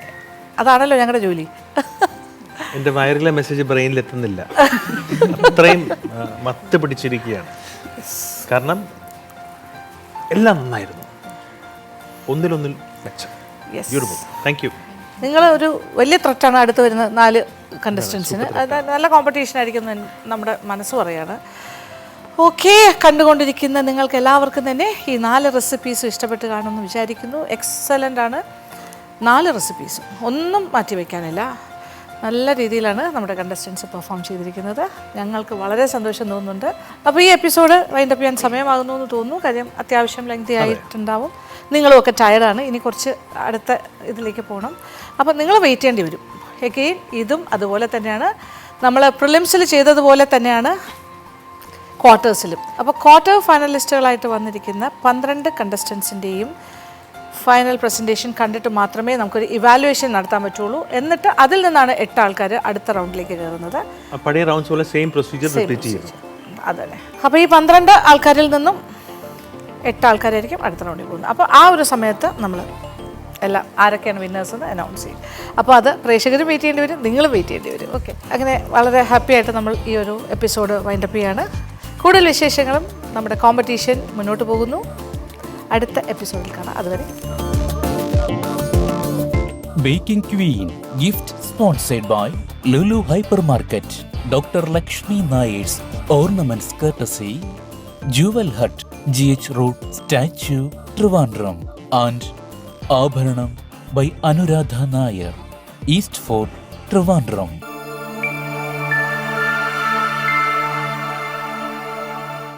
അതാണല്ലോ ഞങ്ങളുടെ ജോലി. എൻ്റെ വയറിലെ മെസ്സേജ് ബ്രെയിനിൽ എത്തുന്നില്ല. അത്രയും മത്ത് പിടിച്ചിരിക്കുകയാണ്. കാരണം എല്ലാം നന്നായിരുന്നു, ഒന്നിലൊന്നിൽ മെച്ചം. ബ്യൂട്ടിഫുൾ. Thank you. നിങ്ങൾ ഒരു വലിയ ത്രെറ്റാണ് അടുത്ത് വരുന്ന 4 കണ്ടസ്റ്റൻസിന്. നല്ല കോമ്പറ്റീഷൻ ആയിരിക്കും നമ്മുടെ മനസ്സ് പറയാണ്. ഓക്കെ, കണ്ടുകൊണ്ടിരിക്കുന്ന നിങ്ങൾക്ക് എല്ലാവർക്കും തന്നെ ഈ 4 റെസിപ്പീസും ഇഷ്ടപ്പെട്ട് കാണുമെന്ന് വിചാരിക്കുന്നു. എക്സലൻ്റ് ആണ് 4 റെസിപ്പീസും, ഒന്നും മാറ്റി വയ്ക്കാനില്ല. നല്ല രീതിയിലാണ് നമ്മുടെ കണ്ടസ്റ്റൻസ് പെർഫോം ചെയ്തിരിക്കുന്നത്. ഞങ്ങൾക്ക് വളരെ സന്തോഷം തോന്നുന്നുണ്ട്. അപ്പോൾ ഈ എപ്പിസോഡ് വൈൻഡപ്പ് ചെയ്യാൻ സമയമാകുന്നു എന്ന് തോന്നുന്നു. കാര്യം അത്യാവശ്യം ലെങ്തി ആയിട്ടുണ്ടാവും. നിങ്ങളുമൊക്കെ ടയർഡാണ്. ഇനി കുറച്ച് അടുത്ത ഇതിലേക്ക് പോകണം. അപ്പോൾ നിങ്ങൾ വെയിറ്റ് ചെയ്യേണ്ടി വരും. എഗെയിൻ ഇതും അതുപോലെ തന്നെയാണ്. നമ്മൾ പ്രിലിംസിൽ ചെയ്തതുപോലെ തന്നെയാണ് ക്വാർട്ടേഴ്സിലും. അപ്പോൾ ക്വാർട്ടർ ഫൈനലിസ്റ്റുകളായിട്ട് വന്നിരിക്കുന്ന 12 കണ്ടസ്റ്റൻസിൻ്റെയും ഫൈനൽ പ്രസൻറ്റേഷൻ കണ്ടിട്ട് മാത്രമേ നമുക്കൊരു ഇവാലുവേഷൻ നടത്താൻ പറ്റുള്ളൂ. എന്നിട്ട് അതിൽ നിന്നാണ് 8 ആൾക്കാർ അടുത്ത റൗണ്ടിലേക്ക് കയറുന്നത്. പഴയ റൗണ്ട്സ് പോലെ സെയിം പ്രൊസീജിയർ റിപ്പീറ്റ് ചെയ്യും. അതല്ലേ. അപ്പോൾ ഈ 12 ആൾക്കാരിൽ നിന്നും 8 ആൾക്കാരായിരിക്കും അടുത്ത റൗണ്ടിൽ പോകുന്നത്. അപ്പോൾ ആ ഒരു സമയത്ത് നമ്മൾ എല്ലാം ആരൊക്കെയാണ് വിന്നേഴ്സ് എന്ന് അനൗൺസ് ചെയ്യും. അപ്പോൾ അത് പ്രേക്ഷകരും വെയിറ്റ് ചെയ്യേണ്ടി വരും, നിങ്ങളും വെയിറ്റ് ചെയ്യേണ്ടി വരും. ഓക്കെ, അങ്ങനെ വളരെ ഹാപ്പി ആയിട്ട് നമ്മൾ ഈ ഒരു എപ്പിസോഡ് വൈൻഡപ്പ് ചെയ്യാണ്. കൂടുതൽ വിശേഷങ്ങളും നമ്മുടെ കോമ്പറ്റീഷൻ മുന്നോട്ട് പോകുന്നു. അടുത്ത എപ്പിസോഡിൽ കാണാം. അതുവരെ Baking Queen. Gift sponsored by Lulu Hypermarket. Dr. Lakshmi Nayer's Ornaments courtesy Jewel Hut, GH Road, Statue, Trivandrum. And Abharanam by Anuradha Nair, East Fort, Trivandrum.